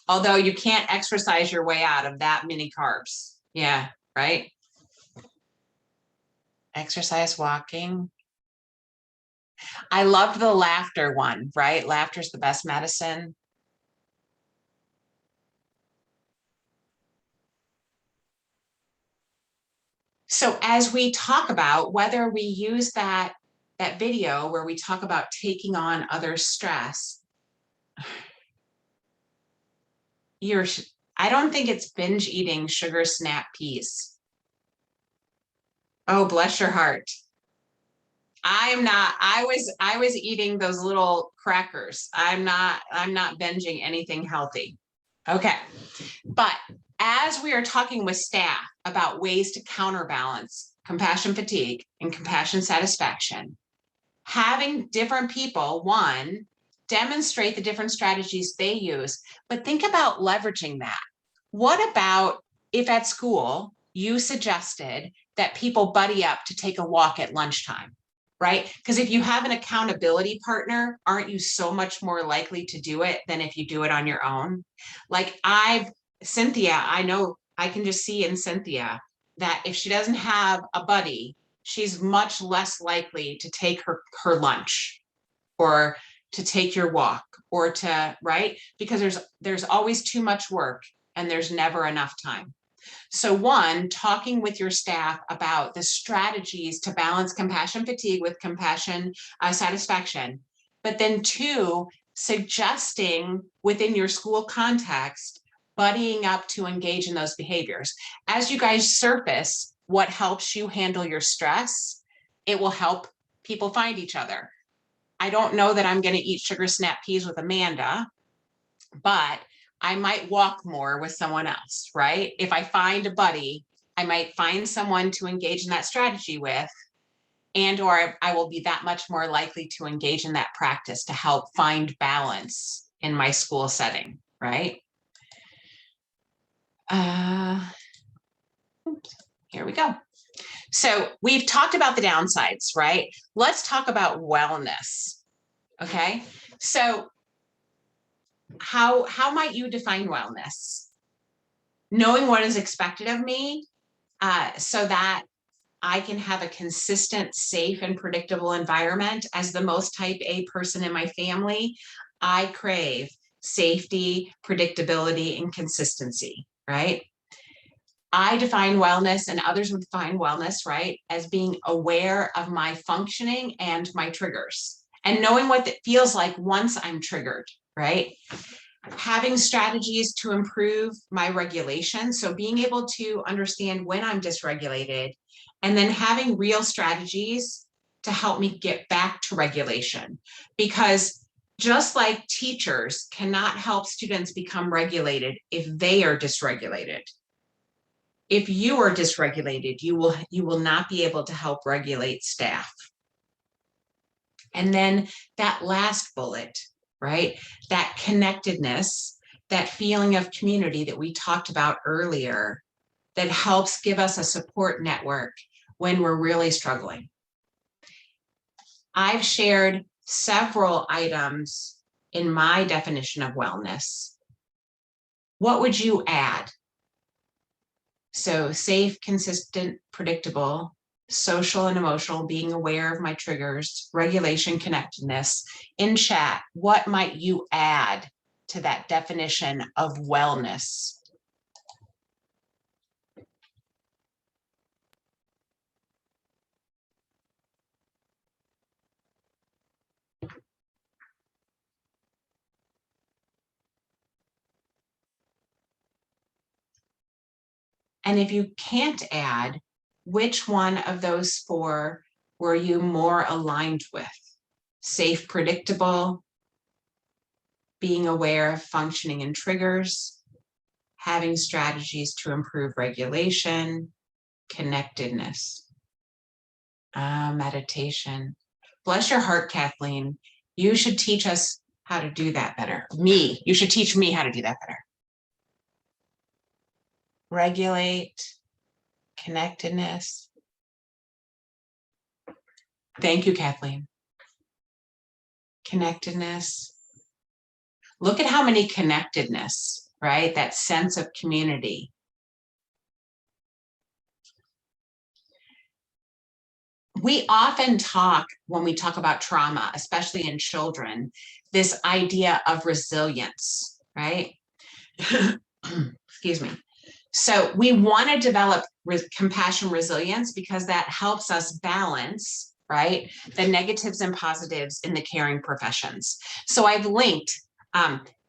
Although you can't exercise your way out of that many carbs. Yeah, right? Exercise, walking. I loved the laughter one, right? Laughter's the best medicine. So as we talk about whether we use that video where we talk about taking on other stress, I don't think it's binge eating sugar snap peas. Oh, bless your heart. I'm not, I was eating those little crackers. I'm not binging anything healthy. Okay. But as we are talking with staff about ways to counterbalance compassion fatigue and compassion satisfaction, having different people, one, demonstrate the different strategies they use, but think about leveraging that. What about if at school you suggested that people buddy up to take a walk at lunchtime, right? Because if you have an accountability partner, aren't you so much more likely to do it than if you do it on your own? Like Cynthia, I know I can just see in Cynthia that if she doesn't have a buddy, she's much less likely to take her lunch or to take your walk or to, right? Because there's always too much work and there's never enough time. So one, talking with your staff about the strategies to balance compassion fatigue with compassion satisfaction, but then two, suggesting within your school context, buddying up to engage in those behaviors. As you guys surface what helps you handle your stress, it will help people find each other. I don't know that I'm going to eat sugar snap peas with Amanda, but I might walk more with someone else, right? If I find a buddy, I might find someone to engage in that strategy with, and or I will be that much more likely to engage in that practice to help find balance in my school setting, right? Here we go. So we've talked about the downsides, right? Let's talk about wellness, okay? So how might you define wellness? Knowing what is expected of me, so that I can have a consistent, safe, and predictable environment. As the most type A person in my family, I crave safety, predictability, and consistency, right? I define wellness, and others would define wellness, right, as being aware of my functioning and my triggers, and knowing what it feels like once I'm triggered, right? Having strategies to improve my regulation, so being able to understand when I'm dysregulated, and then having real strategies to help me get back to regulation. Because just like teachers cannot help students become regulated if they are dysregulated, if you are dysregulated, you will not be able to help regulate staff. And then that last bullet, right? That connectedness, that feeling of community that we talked about earlier, that helps give us a support network when we're really struggling. I've shared several items in my definition of wellness. What would you add? So safe, consistent, predictable, social and emotional, being aware of my triggers, regulation, connectedness. In chat, what might you add to that definition of wellness? And if you can't add, which one of those four were you more aligned with? Safe, predictable, being aware of functioning and triggers, having strategies to improve regulation, connectedness, meditation. Bless your heart, Kathleen. You should teach us how to do that better. You should teach me how to do that better. Regulate, connectedness. Thank you, Kathleen. Connectedness. Look at how many connectedness, right? That sense of community. We often talk, when we talk about trauma, especially in children, this idea of resilience, right? Excuse me. So we want to develop compassion resilience because that helps us balance, right, the negatives and positives in the caring professions. So I've linked,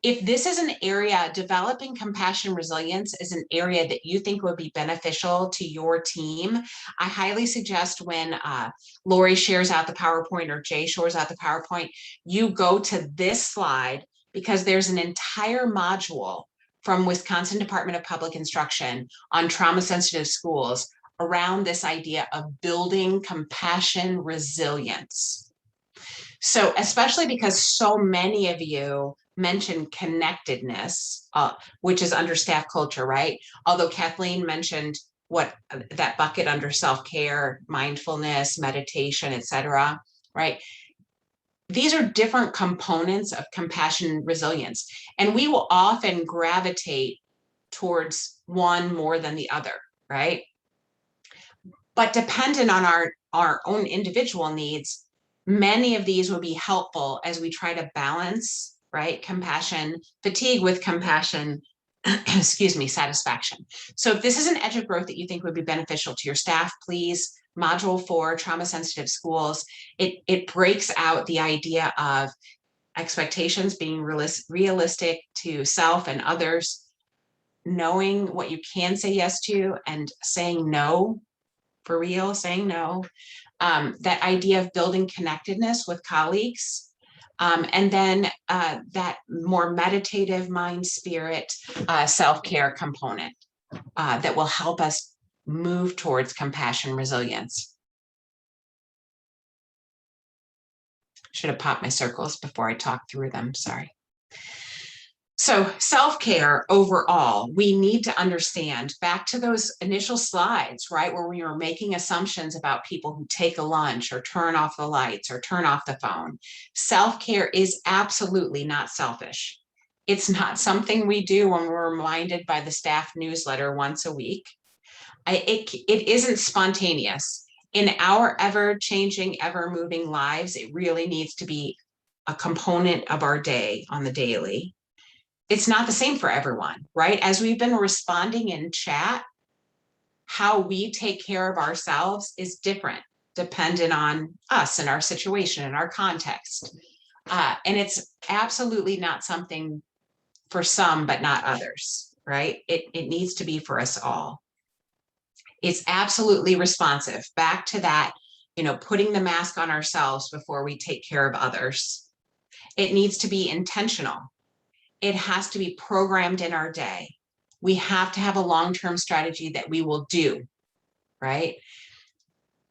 if this is an area, developing compassion resilience is an area that you think would be beneficial to your team, I highly suggest when Lori shares out the PowerPoint or Jay shares out the PowerPoint, you go to this slide, because there's an entire module from Wisconsin Department of Public Instruction on trauma-sensitive schools around this idea of building compassion resilience. So especially because so many of you mentioned connectedness, which is under staff culture, right? Although Kathleen mentioned what that bucket under self-care, mindfulness, meditation, etc., right? These are different components of compassion resilience, and we will often gravitate towards one more than the other, right? But dependent on our own individual needs, many of these will be helpful as we try to balance, right, compassion, fatigue with compassion, excuse me, satisfaction. So if this is an edge of growth that you think would be beneficial to your staff, please, Module 4, trauma-sensitive schools, it breaks out the idea of expectations being realistic to self and others, knowing what you can say yes to, and saying no, for real, saying no. That idea of building connectedness with colleagues, and then that more meditative mind, spirit, self-care component that will help us move towards compassion resilience. Should have popped my circles before I talked through them, sorry. So self-care overall, we need to understand, back to those initial slides, right, where we were making assumptions about people who take a lunch or turn off the lights or turn off the phone. Self-care is absolutely not selfish. It's not something we do when we're reminded by the staff newsletter once a week. It isn't spontaneous. In our ever-changing, ever-moving lives, it really needs to be a component of our day on the daily. It's not the same for everyone, right? As we've been responding in chat, how we take care of ourselves is different, dependent on us and our situation and our context. And it's absolutely not something for some, but not others, right? It needs to be for us all. It's absolutely responsive. Back to that, putting the mask on ourselves before we take care of others. It needs to be intentional. It has to be programmed in our day. We have to have a long-term strategy that we will do, right?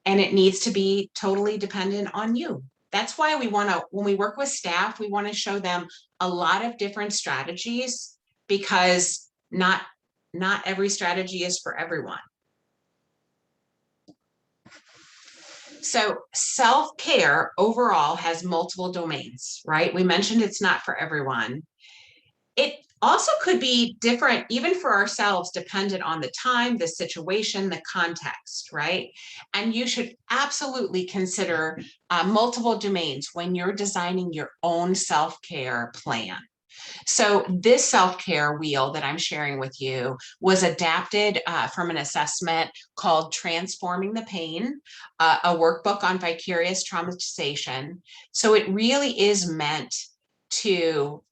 And it needs to be totally dependent on you. That's why we want to, when we work with staff, we want to show them a lot of different strategies, because not every strategy is for everyone. So self-care overall has multiple domains, right? We mentioned it's not for everyone. It also could be different, even for ourselves, dependent on the time, the situation, the context, right? And you should absolutely consider multiple domains when you're designing your own self-care plan. So this self-care wheel that I'm sharing with you was adapted from an assessment called Transforming the Pain, a workbook on vicarious traumatization. So it really is meant to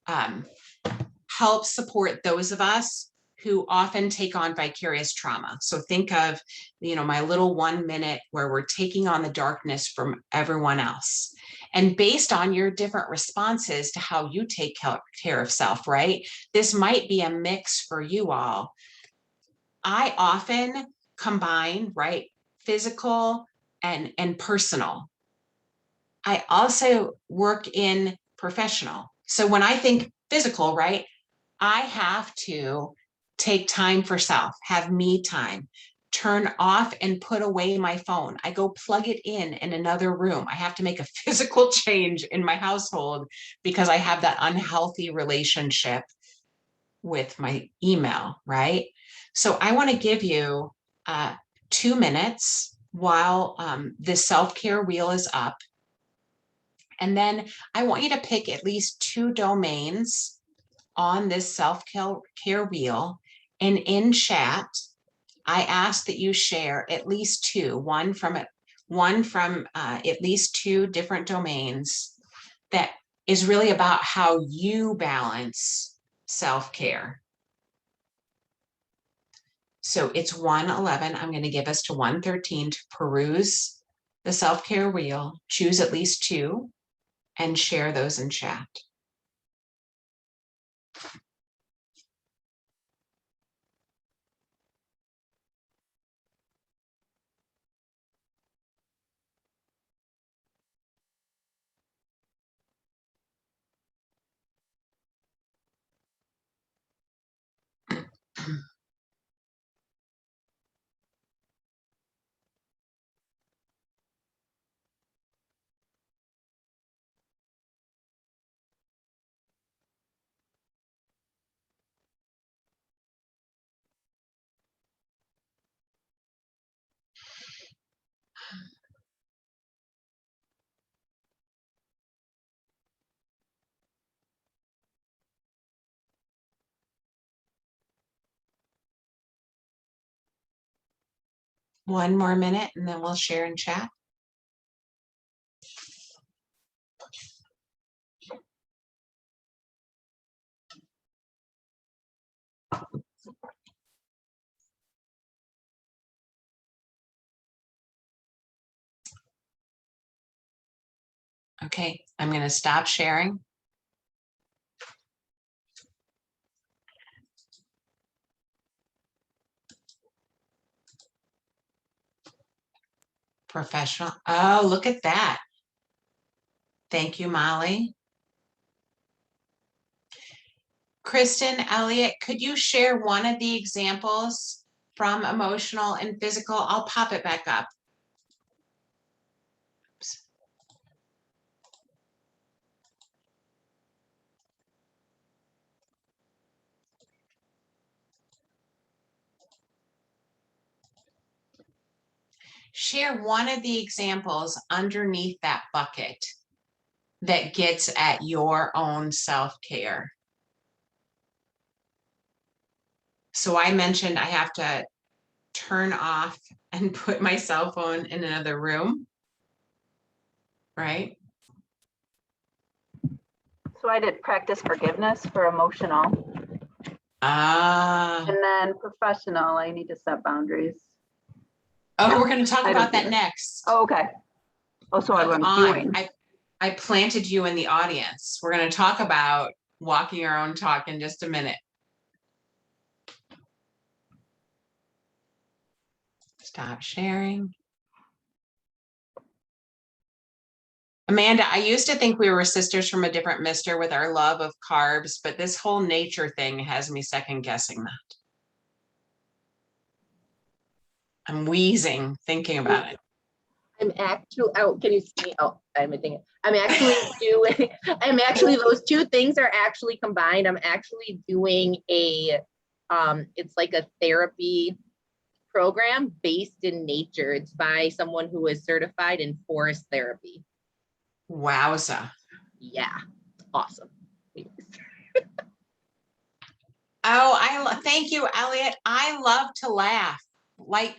help support those of us who often take on vicarious trauma. So think of, my little 1 minute where we're taking on the darkness from everyone else. And based on your different responses to how you take care of self, right? This might be a mix for you all. I often combine, right, physical and personal. I also work in professional. So when I think physical, right, I have to take time for self, have me time, turn off and put away my phone. I go plug it in another room. I have to make a physical change in my household because I have that unhealthy relationship with my email, right? So I want to give you 2 minutes while this self-care wheel is up. And then I want you to pick at least 2 domains on this self-care wheel, and in chat, I ask that you share at least 2, one from at least 2 different domains that is really about how you balance self-care. So it's 1:11. I'm going to give us to 1:13 to peruse the self-care wheel, choose at least 2, and share those in chat. One more minute and then we'll share in chat. Okay, I'm going to stop sharing. Professional. Oh, look at that. Thank you, Molly. Kristen, Elliot, could you share one of the examples from emotional and physical? I'll pop it back up. Oops. share one of the examples underneath that bucket that gets at your own self-care. So I mentioned I have to turn off and put my cell phone in another room, right? So I did practice forgiveness for emotional, Ah, and then professional, I need to set boundaries. oh, we're going to talk I don't about do that it. next. Oh, okay. Oh, so Hold I'm on. doing. I planted you in the audience. We're going to talk about walking our own talk in just a minute. Stop sharing. Amanda, I used to think we were sisters from a different mister with our love of carbs, but this whole nature thing has me second guessing that. I'm wheezing thinking about it. I'm actually, oh, can you see? Oh, I'm thinking, I'm actually doing, those two things are actually combined. I'm actually doing a, it's like a therapy program based in nature. It's by someone who is certified in forest therapy. Wowza. Yeah, awesome. Oh, thank you, Elliot. I love to laugh. Like,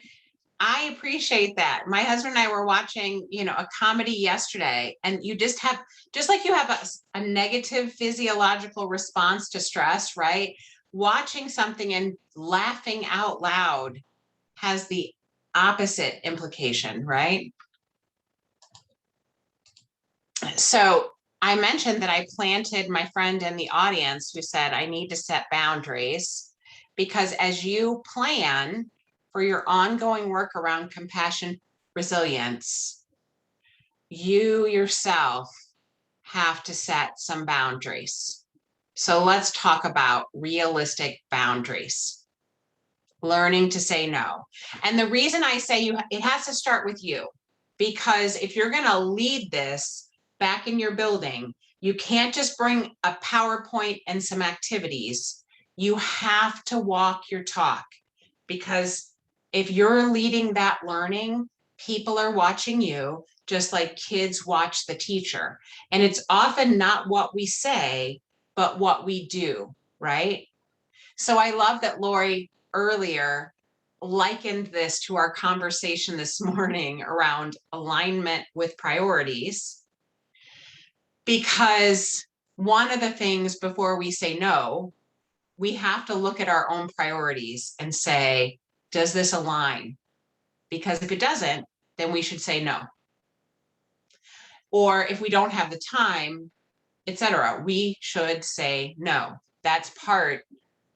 I appreciate that. My husband and I were watching, a comedy yesterday, and you just like you have a negative physiological response to stress, right? Watching something and laughing out loud has the opposite implication, right? So I mentioned that I planted my friend in the audience who said, I need to set boundaries, because as you plan for your ongoing work around compassion, resilience, you yourself have to set some boundaries. So let's talk about realistic boundaries. Learning to say no. And the reason I say it has to start with you, because if you're going to lead this back in your building, you can't just bring a PowerPoint and some activities. You have to walk your talk, because if you're leading that learning, people are watching you just like kids watch the teacher. And it's often not what we say, but what we do, right? So I love that Lori earlier likened this to our conversation this morning around alignment with priorities, because one of the things before we say no, we have to look at our own priorities and say, does this align? Because if it doesn't, then we should say no. Or if we don't have the time, etc., we should say no. That's part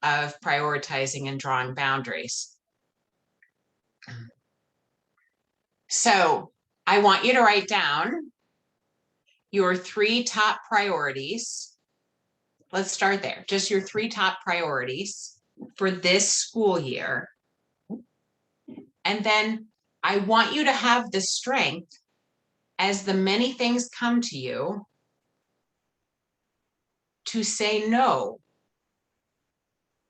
of prioritizing and drawing boundaries. So I want you to write down your 3 top priorities. Let's start there. Just your 3 top priorities for this school year. And then I want you to have the strength, as the many things come to you, to say no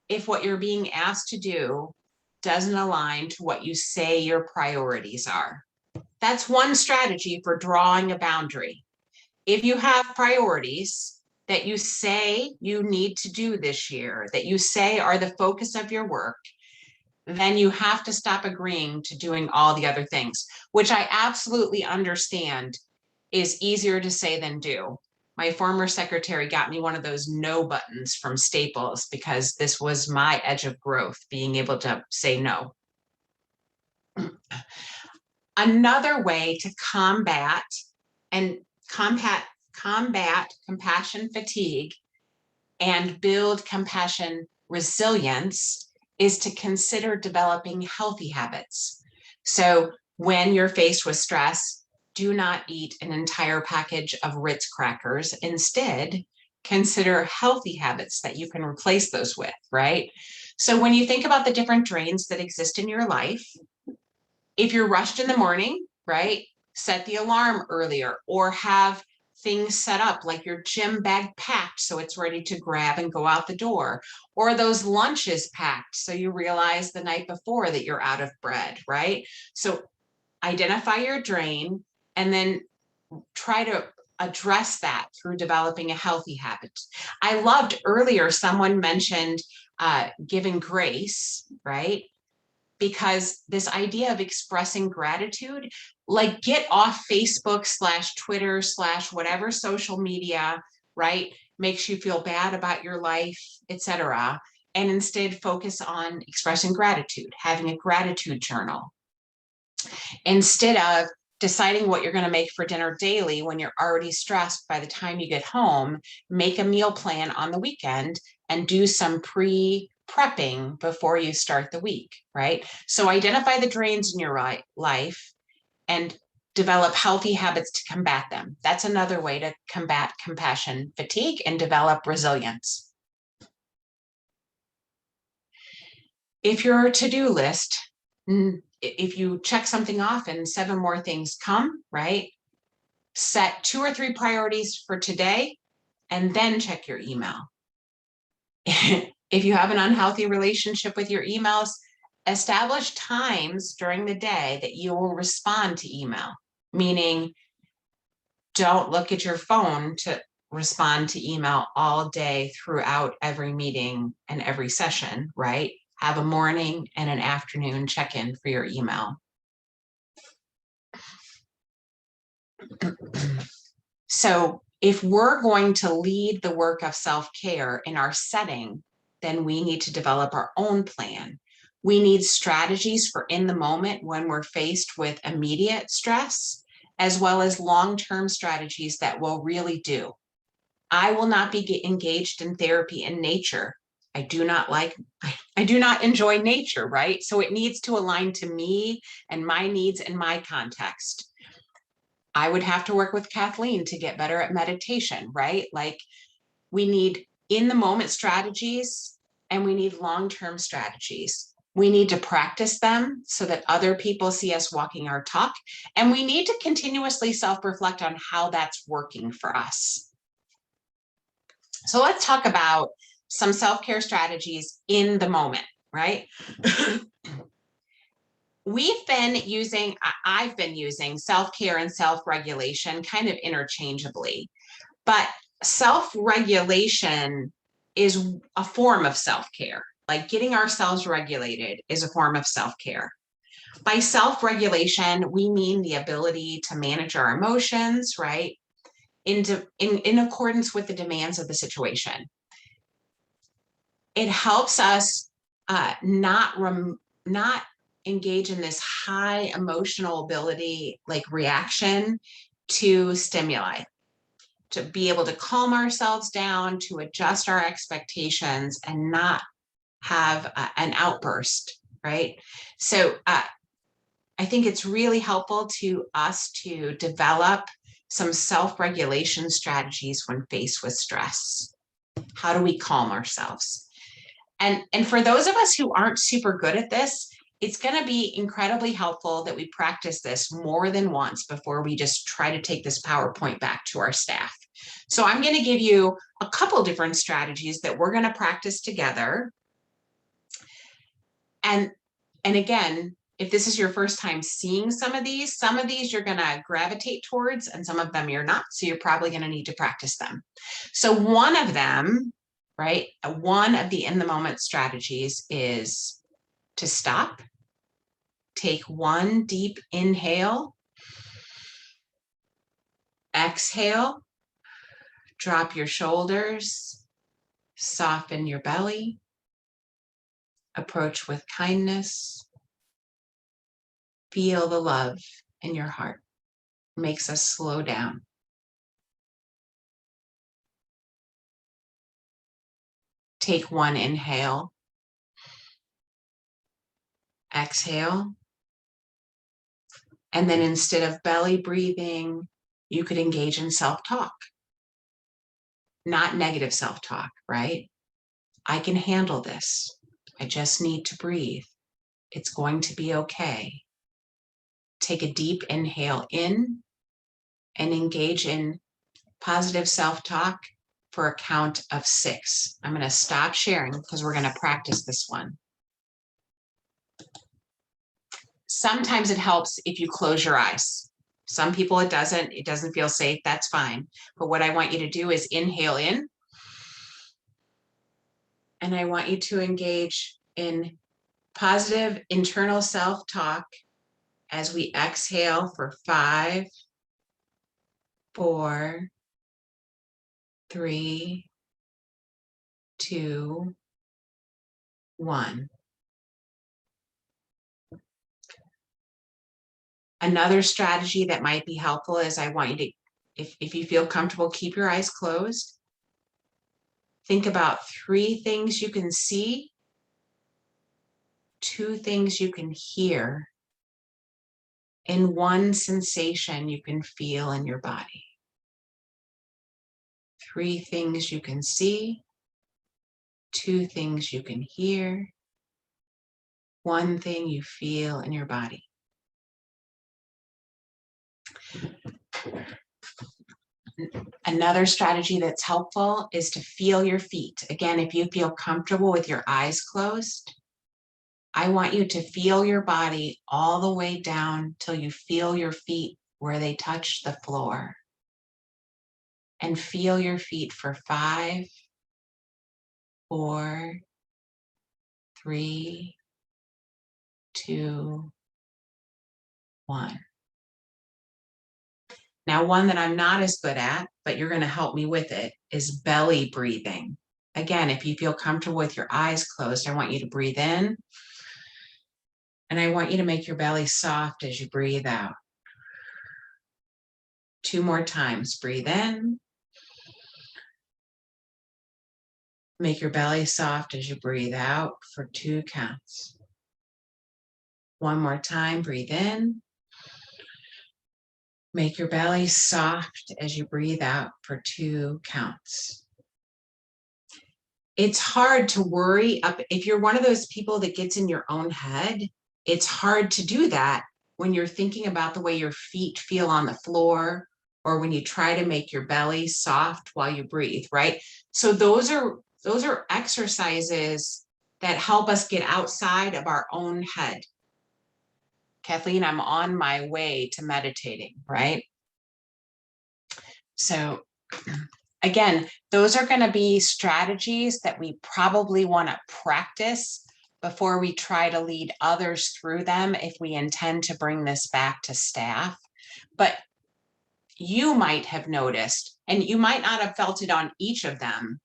if what you're being asked to do doesn't align to what you say your priorities are. That's one strategy for drawing a boundary. If you have priorities that you say you need to do this year, that you say are the focus of your work, then you have to stop agreeing to doing all the other things, which I absolutely understand is easier to say than do. My former secretary got me one of those no buttons from Staples, because this was my edge of growth, being able to say no. Another way to combat compassion fatigue and build compassion resilience is to consider developing healthy habits. So when you're faced with stress, do not eat an entire package of Ritz crackers. Instead, consider healthy habits that you can replace those with, right? So when you think about the different drains that exist in your life, if you're rushed in the morning, right, set the alarm earlier, or have things set up like your gym bag packed so it's ready to grab and go out the door, or those lunches packed so you realize the night before that you're out of bread, right? So identify your drain, and then try to address that through developing a healthy habit. I loved earlier, someone mentioned giving grace, right? Because this idea of expressing gratitude, like get off Facebook / Twitter / whatever social media, right? Makes you feel bad about your life, etc. And instead focus on expressing gratitude, having a gratitude journal. Instead of deciding what you're going to make for dinner daily when you're already stressed by the time you get home, make a meal plan on the weekend and do some prepping before you start the week, right? So identify the drains in your life and develop healthy habits to combat them. That's another way to combat compassion fatigue and develop resilience. If your to-do list, if you check something off and 7 more things come, right? Set 2 or 3 priorities for today and then check your email. If you have an unhealthy relationship with your emails, establish times during the day that you will respond to email, meaning don't look at your phone to respond to email all day throughout every meeting and every session, right? Have a morning and an afternoon check-in for your email. So if we're going to lead the work of self-care in our setting, then we need to develop our own plan. We need strategies for in the moment when we're faced with immediate stress, as well as long-term strategies that will really do. I will not be engaged in therapy in nature. I do not enjoy nature, right? So it needs to align to me and my needs and my context. I would have to work with Kathleen to get better at meditation, right? Like we need in the moment strategies and we need long-term strategies. We need to practice them so that other people see us walking our talk. And we need to continuously self-reflect on how that's working for us. So let's talk about some self-care strategies in the moment, right? I've been using self-care and self-regulation kind of interchangeably, but self-regulation is a form of self-care. Like getting ourselves regulated is a form of self-care. By self-regulation, we mean the ability to manage our emotions, right? In accordance with the demands of the situation. It helps us not engage in this high emotional ability, like reaction to stimuli, to be able to calm ourselves down, to adjust our expectations and not have an outburst, right? So I think it's really helpful to us to develop some self-regulation strategies when faced with stress. How do we calm ourselves? And for those of us who aren't super good at this, it's going to be incredibly helpful that we practice this more than once before we just try to take this PowerPoint back to our staff. So I'm going to give you a couple different strategies that we're going to practice together. And again, if this is your first time seeing some of these you're going to gravitate towards and some of them you're not. So you're probably going to need to practice them. So one of them, right, one of the in the moment strategies is to stop, take one deep inhale, exhale, drop your shoulders, soften your belly, approach with kindness. Feel the love in your heart. Makes us slow down. Take one inhale. Exhale. And then instead of belly breathing, you could engage in self-talk. Not negative self-talk, right? I can handle this. I just need to breathe. It's going to be okay. Take a deep inhale in and engage in positive self-talk for a count of 6. I'm going to stop sharing because we're going to practice this one. Sometimes it helps if you close your eyes. Some people it doesn't feel safe, that's fine. But what I want you to do is inhale in. And I want you to engage in positive internal self-talk as we exhale for 5, 4, 3, 2, 1. Another strategy that might be helpful is I want you to, if you feel comfortable, keep your eyes closed. Think about 3 things you can see, 2 things you can hear, and 1 sensation you can feel in your body. 3 things you can see, 2 things you can hear, 1 thing you feel in your body. Another strategy that's helpful is to feel your feet. Again, if you feel comfortable with your eyes closed, I want you to feel your body all the way down till you feel your feet where they touch the floor. And feel your feet for 5, 4, 3, 2, 1. Now, one that I'm not as good at, but you're going to help me with it, is belly breathing. Again, if you feel comfortable with your eyes closed, I want you to breathe in. And I want you to make your belly soft as you breathe out. 2 more times. Breathe in. Make your belly soft as you breathe out for 2 counts. 1 more time. Breathe in. Make your belly soft as you breathe out for 2 counts. It's hard to worry up. If you're one of those people that gets in your own head, it's hard to do that when you're thinking about the way your feet feel on the floor, or when you try to make your belly soft while you breathe, right? So those are exercises that help us get outside of our own head. Kathleen, I'm on my way to meditating, right? So again, those are going to be strategies that we probably want to practice before we try to lead others through them if we intend to bring this back to staff. But you might have noticed, and you might not have felt it on each of them,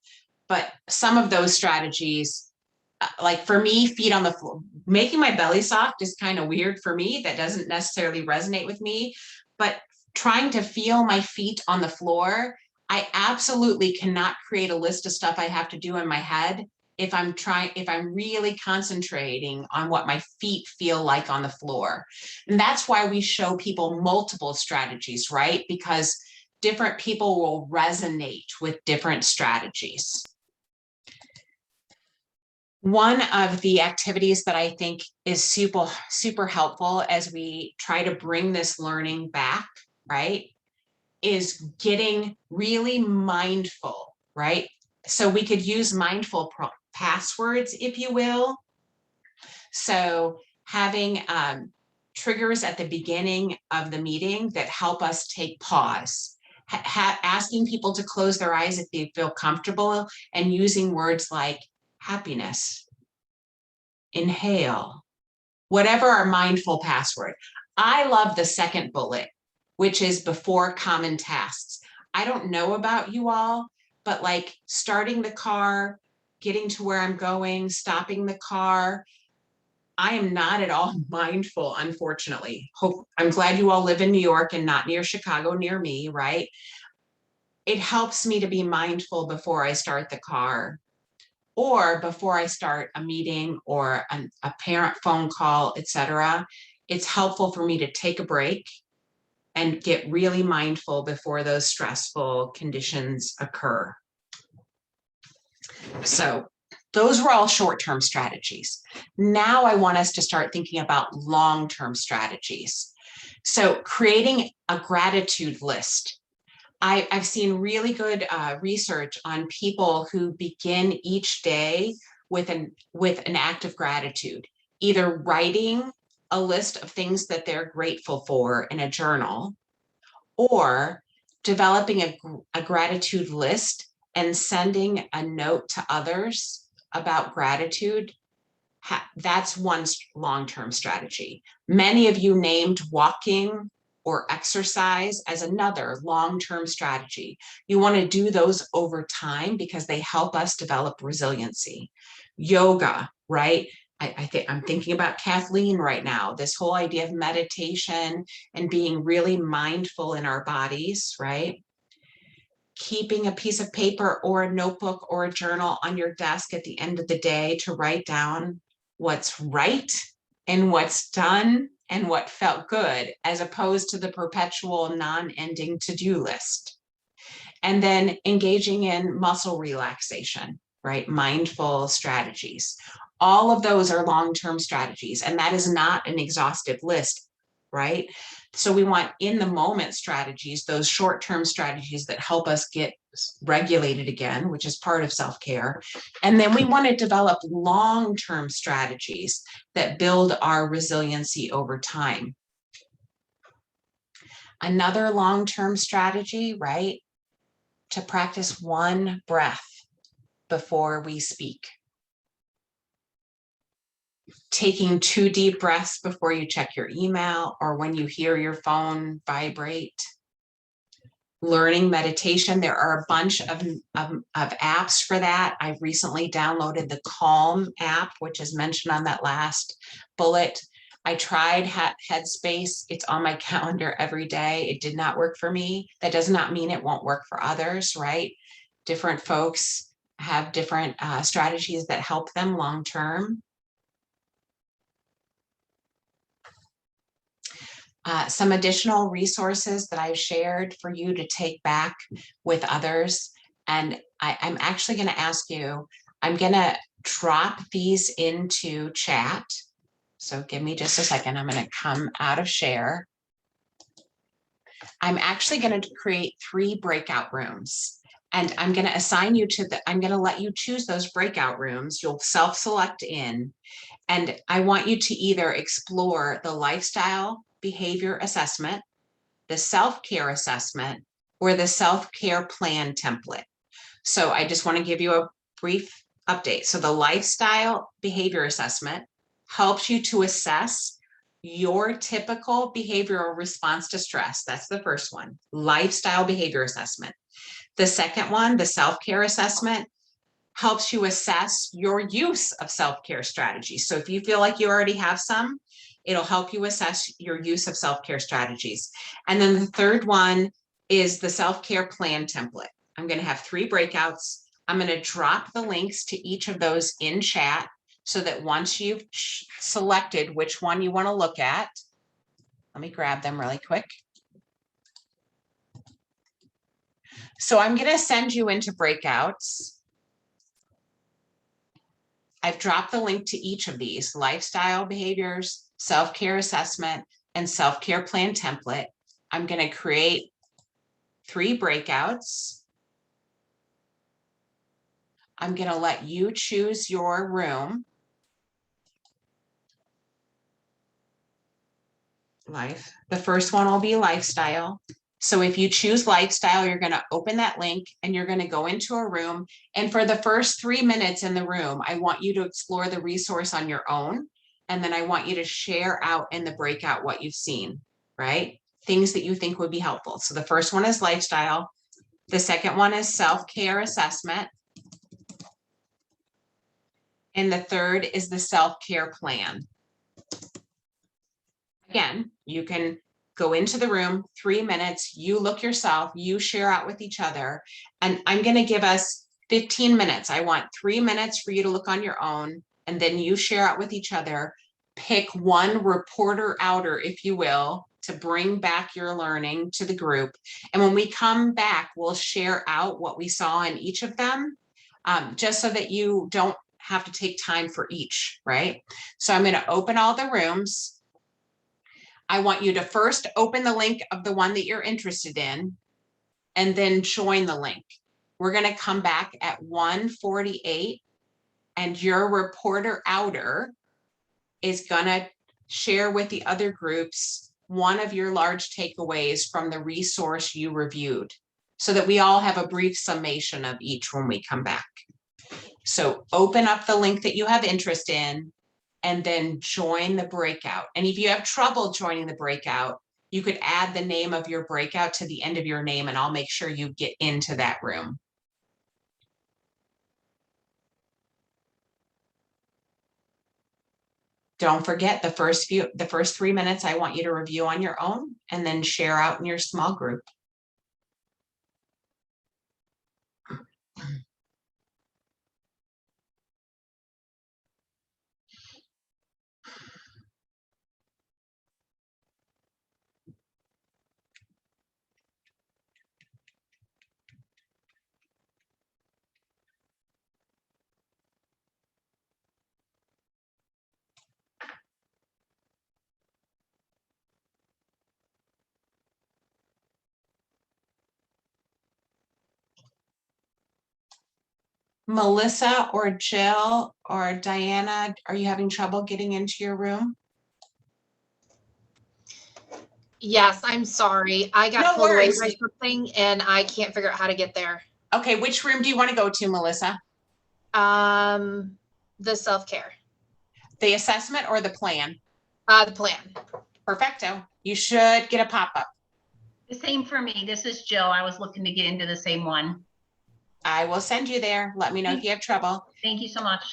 but some of those strategies, like for me, feet on the floor, making my belly soft is kind of weird for me. That doesn't necessarily resonate with me, but trying to feel my feet on the floor, I absolutely cannot create a list of stuff I have to do in my head if I'm really concentrating on what my feet feel like on the floor. And that's why we show people multiple strategies, right? Because different people will resonate with different strategies. One of the activities that I think is super helpful as we try to bring this learning back, right, is getting really mindful, right? So we could use mindful passwords, if you will. So having triggers at the beginning of the meeting that help us take pause. Asking people to close their eyes if they feel comfortable, and using words like happiness, inhale, whatever our mindful password. I love the second bullet, which is before common tasks. I don't know about you all, but like starting the car, getting to where I'm going, stopping the car, I am not at all mindful, unfortunately. I'm glad you all live in New York and not near Chicago, near me, right? It helps me to be mindful before I start the car, or before I start a meeting or a parent phone call, etc. It's helpful for me to take a break and get really mindful before those stressful conditions occur. So those were all short-term strategies. Now I want us to start thinking about long-term strategies. So creating a gratitude list. I've seen really good research on people who begin each day with an act of gratitude, either writing a list of things that they're grateful for in a journal, or developing a gratitude list and sending a note to others about gratitude, that's one long-term strategy. Many of you named walking or exercise as another long-term strategy. You want to do those over time because they help us develop resiliency. Yoga, right? I think I'm thinking about Kathleen right now, this whole idea of meditation and being really mindful in our bodies, right? Keeping a piece of paper or a notebook or a journal on your desk at the end of the day to write down what's right and what's done and what felt good, as opposed to the perpetual non-ending to-do list. And then engaging in muscle relaxation, right? Mindful strategies. All of those are long-term strategies, and that is not an exhaustive list, right? So we want in the moment strategies, those short-term strategies that help us get regulated again, which is part of self-care. And then we want to develop long-term strategies that build our resiliency over time. Another long-term strategy, right? To practice one breath before we speak. Taking 2 deep breaths before you check your email or when you hear your phone vibrate. Learning meditation. There are a bunch of apps for that. I've recently downloaded the Calm app, which is mentioned on that last bullet. I tried Headspace. It's on my calendar every day. It did not work for me. That does not mean it won't work for others, right? Different folks have different strategies that help them long term. Some additional resources that I've shared for you to take back with others. And I'm actually going to ask you, I'm going to drop these into chat. So give me just a second. I'm going to come out of share. I'm actually going to create 3 breakout rooms. And I'm going to assign you to I'm going to let you choose those breakout rooms. You'll self-select in. And I want you to either explore the lifestyle behavior assessment, the self-care assessment, or the self-care plan template. So I just want to give you a brief update. So the lifestyle behavior assessment helps you to assess your typical behavioral response to stress. That's the first one, lifestyle behavior assessment. The second one, the self-care assessment, helps you assess your use of self-care strategies. So if you feel like you already have some, it'll help you assess your use of self-care strategies. And then the third one is the self-care plan template. I'm going to have 3 breakouts. I'm going to drop the links to each of those in chat so that once you've selected which one you want to look at, let me grab them really quick. So I'm going to send you into breakouts. I've dropped the link to each of these: lifestyle behaviors, self-care assessment, and self-care plan template. I'm going to create 3 breakouts. I'm going to let you choose your room. The first one will be lifestyle. So if you choose lifestyle, you're going to open that link and you're going to go into a room. And for the first 3 minutes in the room, I want you to explore the resource on your own. And then I want you to share out in the breakout what you've seen, right? Things that you think would be helpful. So the first one is lifestyle. The second one is self-care assessment. And the third is the self-care plan. Again, you can go into the room, 3 minutes, you look yourself, you share out with each other. And I'm going to give us 15 minutes. I want 3 minutes for you to look on your own, and then you share out with each other. Pick one reporter outer, if you will, to bring back your learning to the group. And when we come back, we'll share out what we saw in each of them, just so that you don't have to take time for each, right? So I'm going to open all the rooms. I want you to first open the link of the one that you're interested in and then join the link. We're going to come back at 1:48 and your reporter outer is going to share with the other groups one of your large takeaways from the resource you reviewed, so that we all have a brief summation of each when we come back. So open up the link that you have interest in and then join the breakout. And if you have trouble joining the breakout, you could add the name of your breakout to the end of your name and I'll make sure you get into that room. Don't forget the first 3 minutes, I want you to review on your own and then share out in your small group. Melissa or Jill or Diana, are you having trouble getting into your room? Yes, I'm sorry. I got No pulled away worries. by something and I can't figure out how to get there. Okay, which room do you want to go to, Melissa? The self-care, The assessment or the plan? the plan. Perfecto. You should get a pop-up. The same for me. This is Jill. I was looking to get into the same one. I will send you there. Let me know if you have trouble. Thank you so much.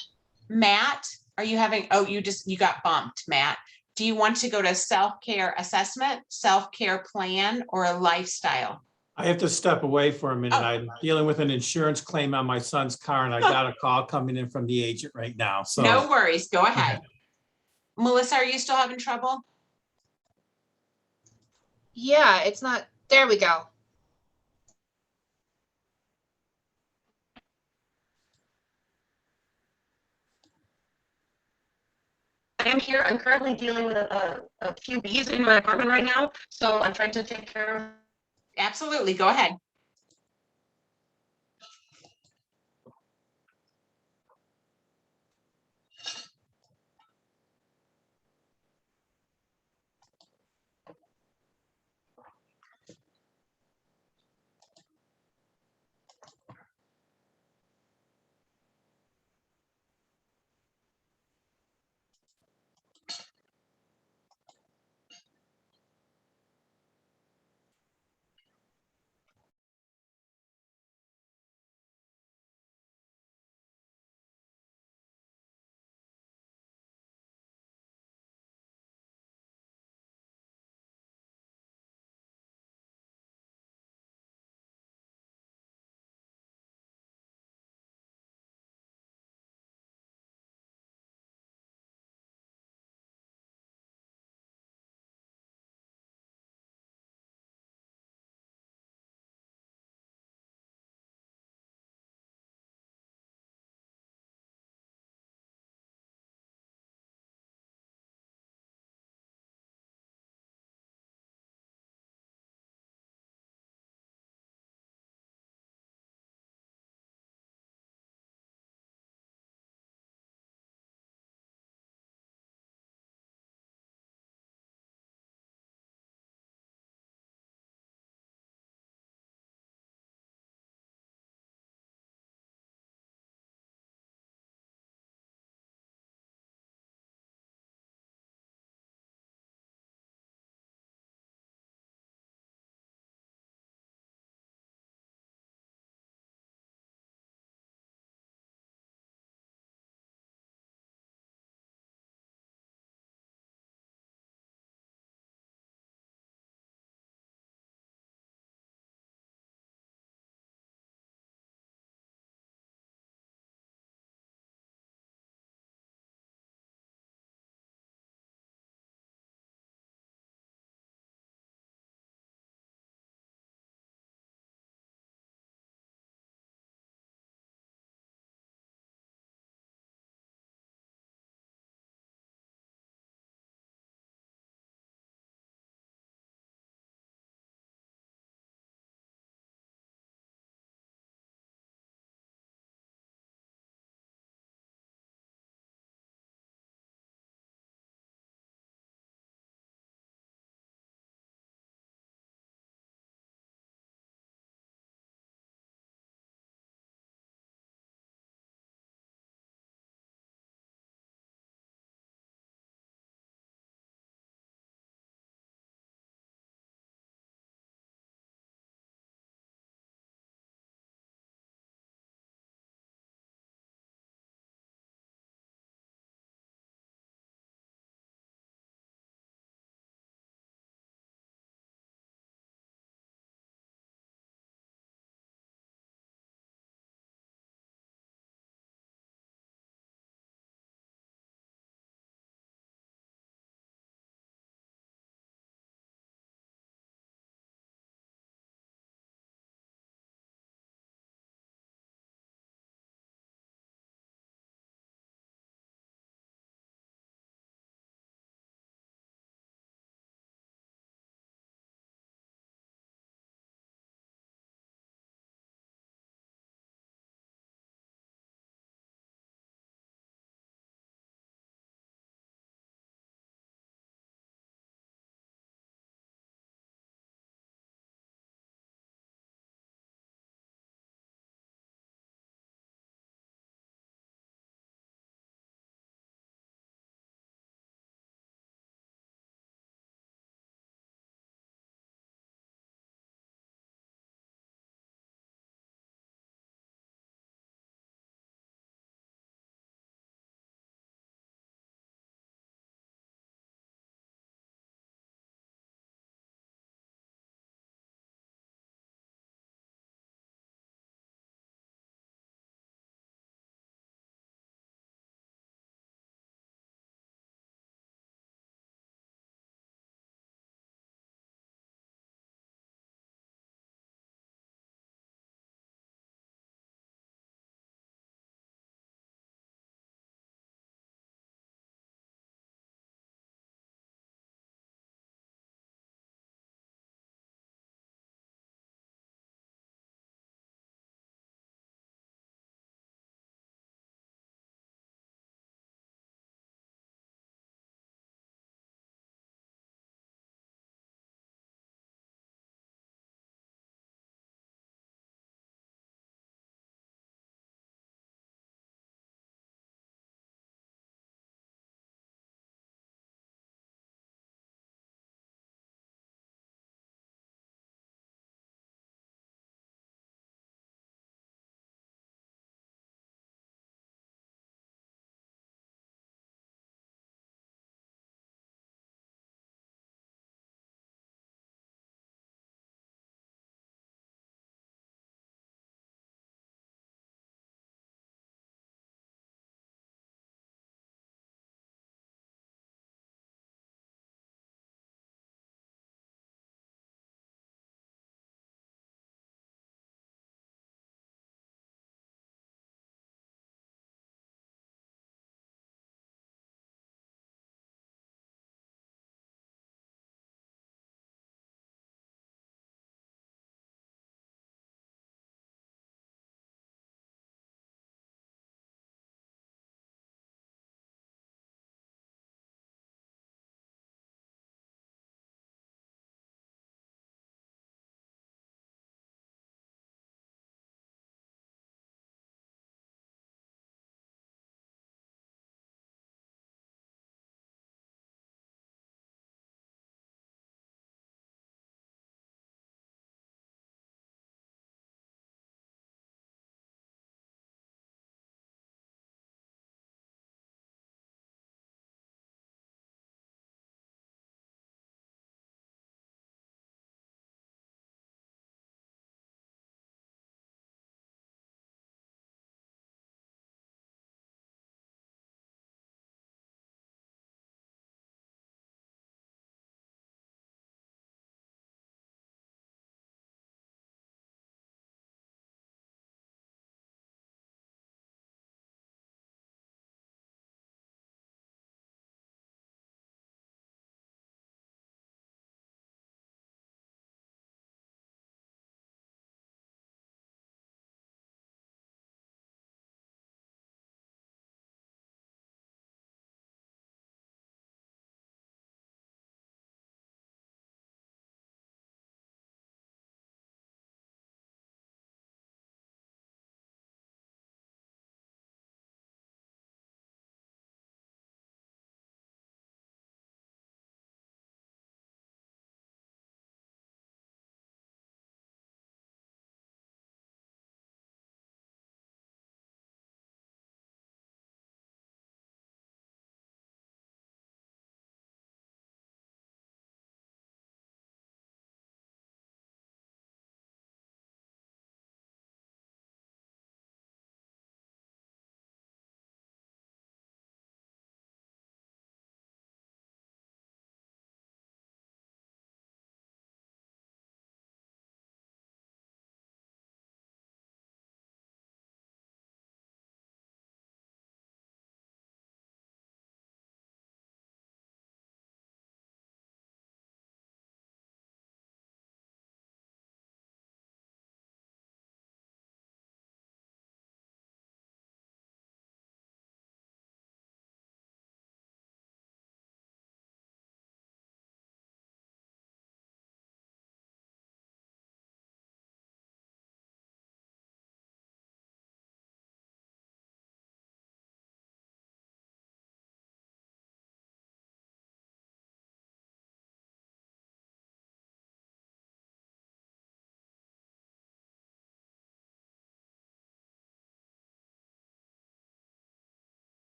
Matt, are you having, oh, you got bumped, Matt. Do you want to go to self-care assessment, self-care plan, or a lifestyle? I have to step away for a minute. Oh. I'm dealing with an insurance claim on my son's car and I got a call coming in from the agent right now, so. No worries, go ahead. Melissa, are you still having trouble? Yeah, it's not, there we go. I am here. I'm currently dealing with a few bees in my apartment right now, so I'm trying to take care of. Absolutely, go ahead.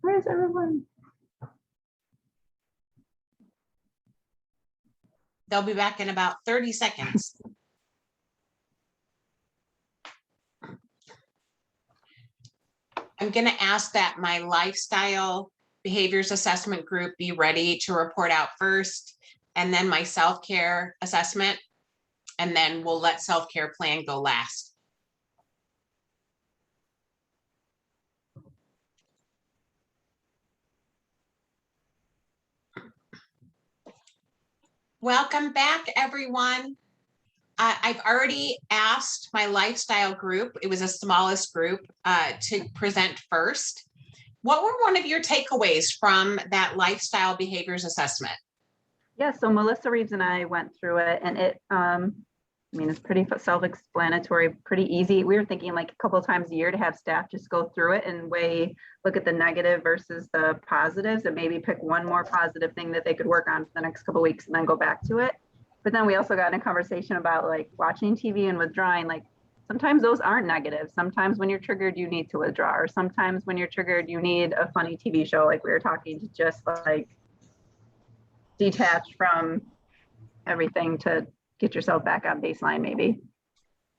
Where's everyone? They'll be back in about 30 seconds. I'm going to ask that my lifestyle behaviors assessment group be ready to report out first, and then my self-care assessment, and then we'll let self-care plan go last. Welcome back, everyone. I've already asked my lifestyle group, it was the smallest group, to present first. What were one of your takeaways from that lifestyle behaviors assessment? Yeah, so Melissa Reeves and I went through it, and it, I mean, it's pretty self-explanatory, pretty easy. We were thinking like a couple of times a year to have staff just go through it and look at the negative versus the positives, and maybe pick one more positive thing that they could work on for the next couple of weeks and then go back to it. But then we also got in a conversation about like watching TV and withdrawing. Like sometimes those aren't negative. Sometimes when you're triggered, you need to withdraw, or sometimes when you're triggered, you need a funny TV show, like we were talking, to just like detach from everything to get yourself back on baseline, maybe.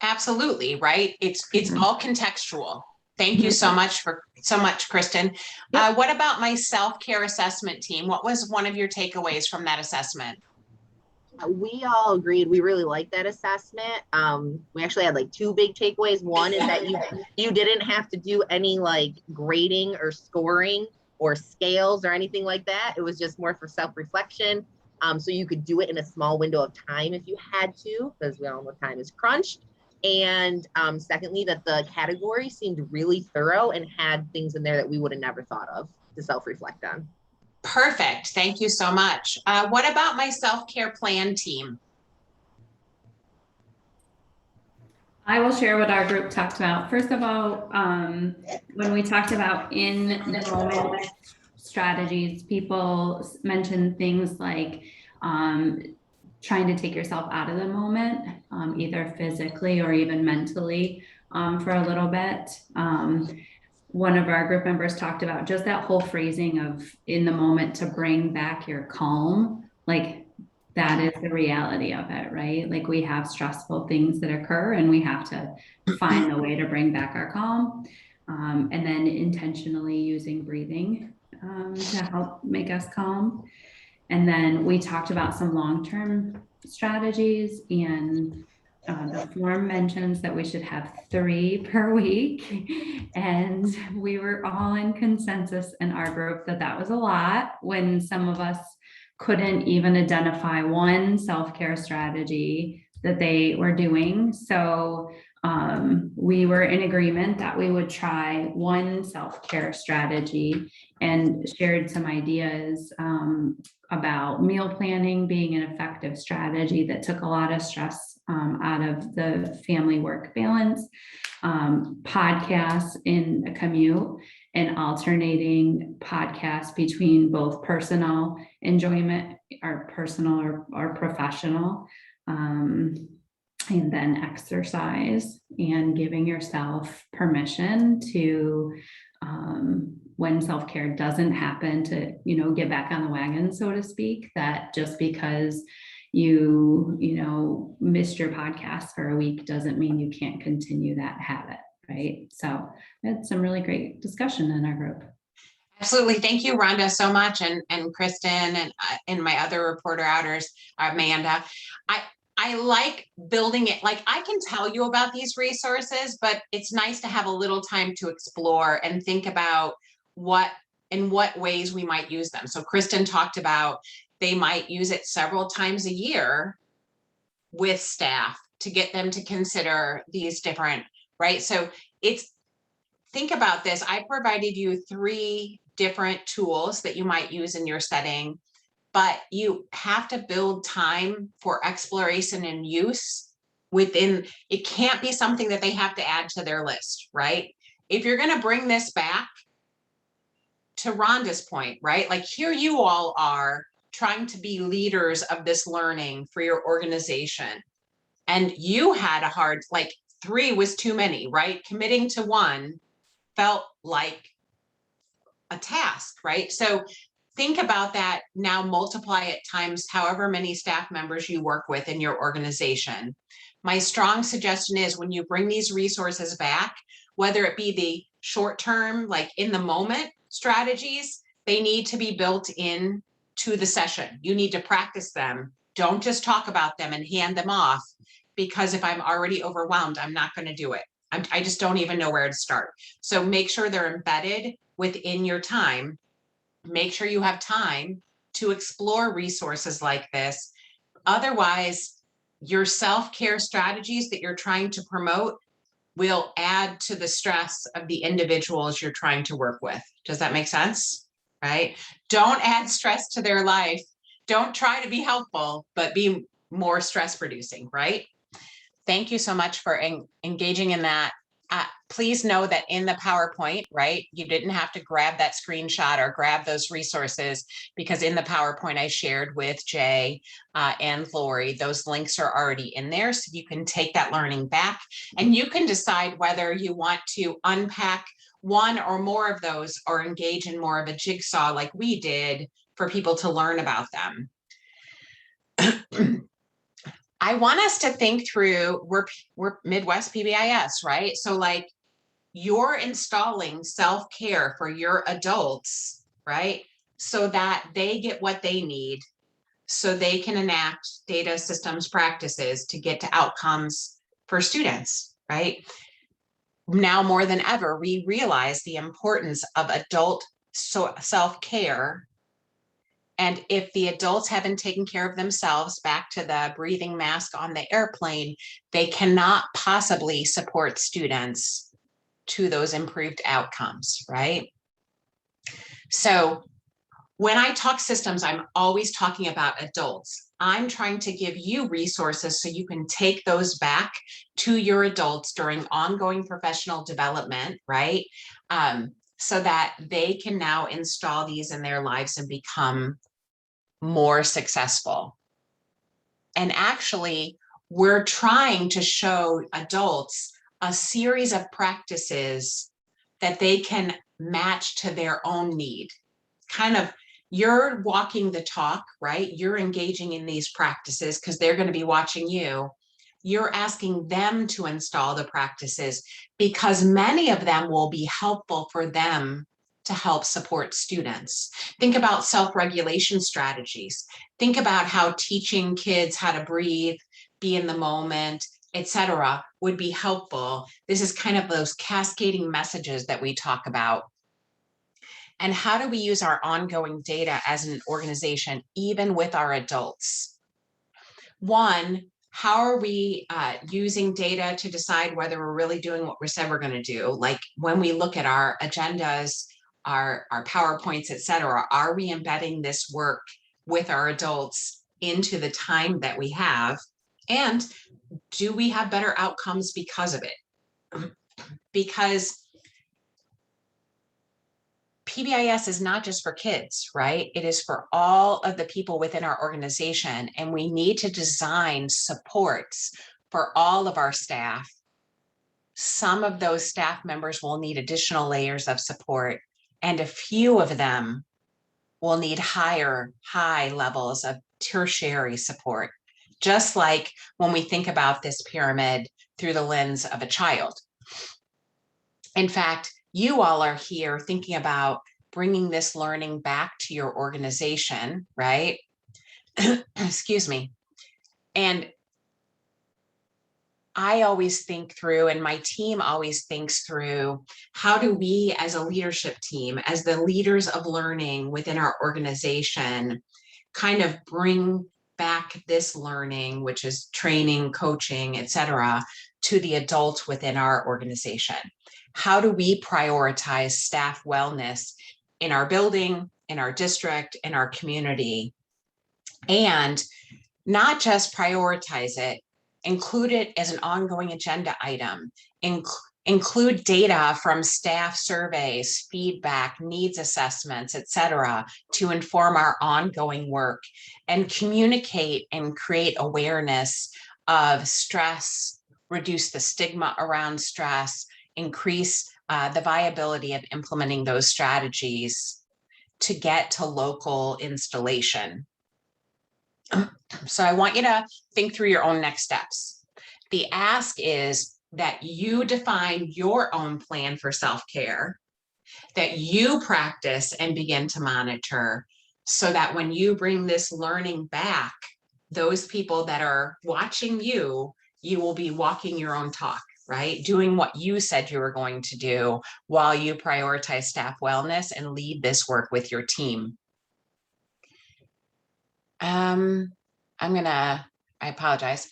Absolutely, right? It's all contextual. Thank you so much, Kristen. What about my self-care assessment team? What was one of your takeaways from that assessment? We all agreed we really liked that assessment. We actually had like two big takeaways. One is that you didn't have to do any like grading or scoring or scales or anything like that. It was just more for self-reflection. So you could do it in a small window of time if you had to, because we all know time is crunched. And secondly, that the category seemed really thorough and had things in there that we would have never thought of to self-reflect on. Perfect. Thank you so much. What about my self-care plan team? I will share what our group talked about. First of all, when we talked about in the moment strategies, people mentioned things like trying to take yourself out of the moment, either physically or even mentally for a little bit. One of our group members talked about just that whole phrasing of in the moment to bring back your calm. Like that is the reality of it, right? Like we have stressful things that occur and we have to find a way to bring back our calm. And then intentionally using breathing to help make us calm. And then we talked about some long-term strategies, and the form mentions that we should have 3 per week. And we were all in consensus in our group that that was a lot, when some of us couldn't even identify one self-care strategy that they were doing. So we were in agreement that we would try one self-care strategy, and shared some ideas about meal planning being an effective strategy that took a lot of stress out of the family work balance, podcasts in a commute, and alternating podcasts between both personal enjoyment, or personal or professional, and then exercise, and giving yourself permission to, when self-care doesn't happen, to, get back on the wagon, so to speak, that just because you missed your podcast for a week doesn't mean you can't continue that habit, right? So we had some really great discussion in our group. Absolutely. Thank you, Rhonda, so much. And Kristen and my other reporter outers, Amanda. I like building it. Like I can tell you about these resources, but it's nice to have a little time to explore and think about in what ways we might use them. So Kristen talked about they might use it several times a year with staff to get them to consider these different, right? So think about this. I provided you 3 different tools that you might use in your setting, but you have to build time for exploration and use within. It can't be something that they have to add to their list, right? If you're going to bring this back, to Rhonda's point, right? Like here you all are trying to be leaders of this learning for your organization. And you had a hard, like 3 was too many, right? Committing to 1 felt like a task, right? So think about that now, multiply it times however many staff members you work with in your organization. My strong suggestion is when you bring these resources back, whether it be the short term, like in the moment strategies, they need to be built in to the session. You need to practice them. Don't just talk about them and hand them off, because if I'm already overwhelmed, I'm not going to do it. I just don't even know where to start. So make sure they're embedded within your time. Make sure you have time to explore resources like this. Otherwise, your self-care strategies that you're trying to promote will add to the stress of the individuals you're trying to work with. Does that make sense? Right? Don't add stress to their life. Don't try to be helpful, but be more stress producing, right? Thank you so much for engaging in that. Please know that in the PowerPoint, right, you didn't have to grab that screenshot or grab those resources, because in the PowerPoint I shared with Jay and Lori, those links are already in there. So you can take that learning back and you can decide whether you want to unpack one or more of those or engage in more of a jigsaw like we did for people to learn about them. I want us to think through, we're Midwest PBIS, right? So like you're installing self-care for your adults, right? So that they get what they need, so they can enact data systems practices to get to outcomes for students, right? Now more than ever, we realize the importance of adult self-care. And if the adults haven't taken care of themselves, back to the breathing mask on the airplane, they cannot possibly support students to those improved outcomes, right? So when I talk systems, I'm always talking about adults. I'm trying to give you resources so you can take those back to your adults during ongoing professional development, right? So that they can now install these in their lives and become more successful. And actually, we're trying to show adults a series of practices that they can match to their own need. Kind of, you're walking the talk, right? You're engaging in these practices because they're going to be watching you. You're asking them to install the practices because many of them will be helpful for them to help support students. Think about self-regulation strategies. Think about how teaching kids how to breathe, be in the moment, etc., would be helpful. This is kind of those cascading messages that we talk about. And how do we use our ongoing data as an organization, even with our adults? One, how are we using data to decide whether we're really doing what we said we're going to do? Like when we look at our agendas, our PowerPoints, etc., are we embedding this work with our adults into the time that we have? And do we have better outcomes because of it? Because PBIS is not just for kids, right? It is for all of the people within our organization, and we need to design supports for all of our staff. Some of those staff members will need additional layers of support, and a few of them will need high levels of tertiary support, just like when we think about this pyramid through the lens of a child. In fact, you all are here thinking about bringing this learning back to your organization, right? Excuse me. And I always think through, and my team always thinks through, how do we as a leadership team, as the leaders of learning within our organization, kind of bring back this learning, which is training, coaching, etc., to the adults within our organization? How do we prioritize staff wellness in our building, in our district, in our community? And not just prioritize it, include it as an ongoing agenda item, include data from staff surveys, feedback, needs assessments, etc., to inform our ongoing work, and communicate and create awareness of stress, reduce the stigma around stress, increase the viability of implementing those strategies to get to local installation. So I want you to think through your own next steps. The ask is that you define your own plan for self-care, that you practice and begin to monitor, so that when you bring this learning back, those people that are watching you, you will be walking your own talk, right? Doing what you said you were going to do while you prioritize staff wellness and lead this work with your team. I apologize.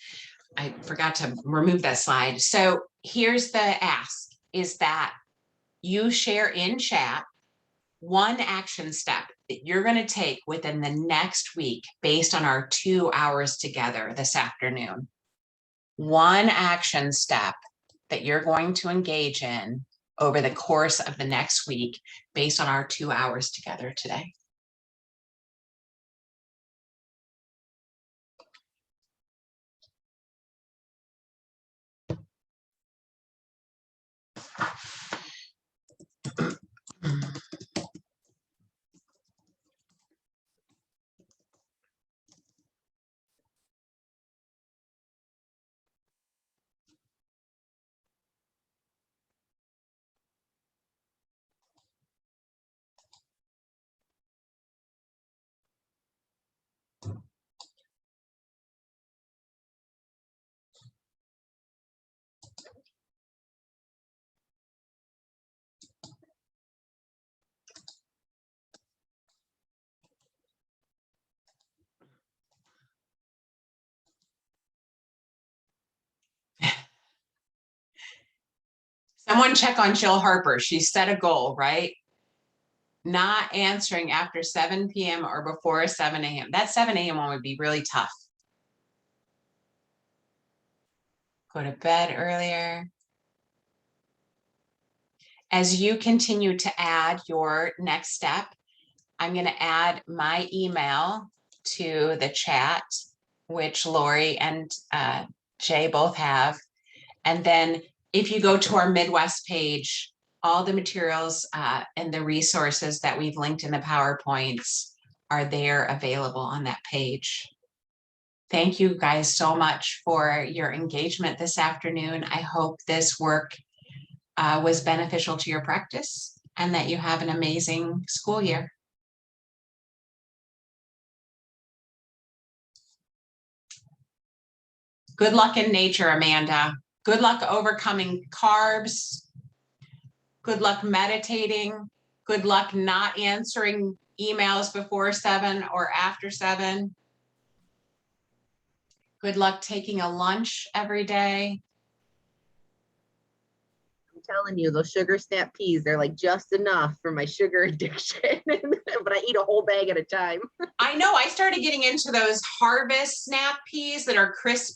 I forgot to remove that slide. So here's the ask, is that you share in chat one action step that you're going to take within the next week based on our 2 hours together this afternoon. One action step that you're going to engage in over the course of the next week based on our 2 hours together today. Someone check on Jill Harper. She set a goal, right? Not answering after 7 p.m. or before 7 a.m. That 7 a.m. one would be really tough. Go to bed earlier. As you continue to add your next step, I'm going to add my email to the chat, which Lori and Jay both have. And then if you go to our Midwest page, all the materials and the resources that we've linked in the PowerPoints are there available on that page. Thank you guys so much for your engagement this afternoon. I hope this work was beneficial to your practice and that you have an amazing school year. Good luck in nature, Amanda. Good luck overcoming carbs. Good luck meditating. Good luck not answering emails before 7 or after 7. Good luck taking a lunch every day. I'm telling you, those sugar snap peas, they're like just enough for my sugar addiction, but I eat a whole bag at a time. I know, I started getting into those Harvest snap peas that are crispy.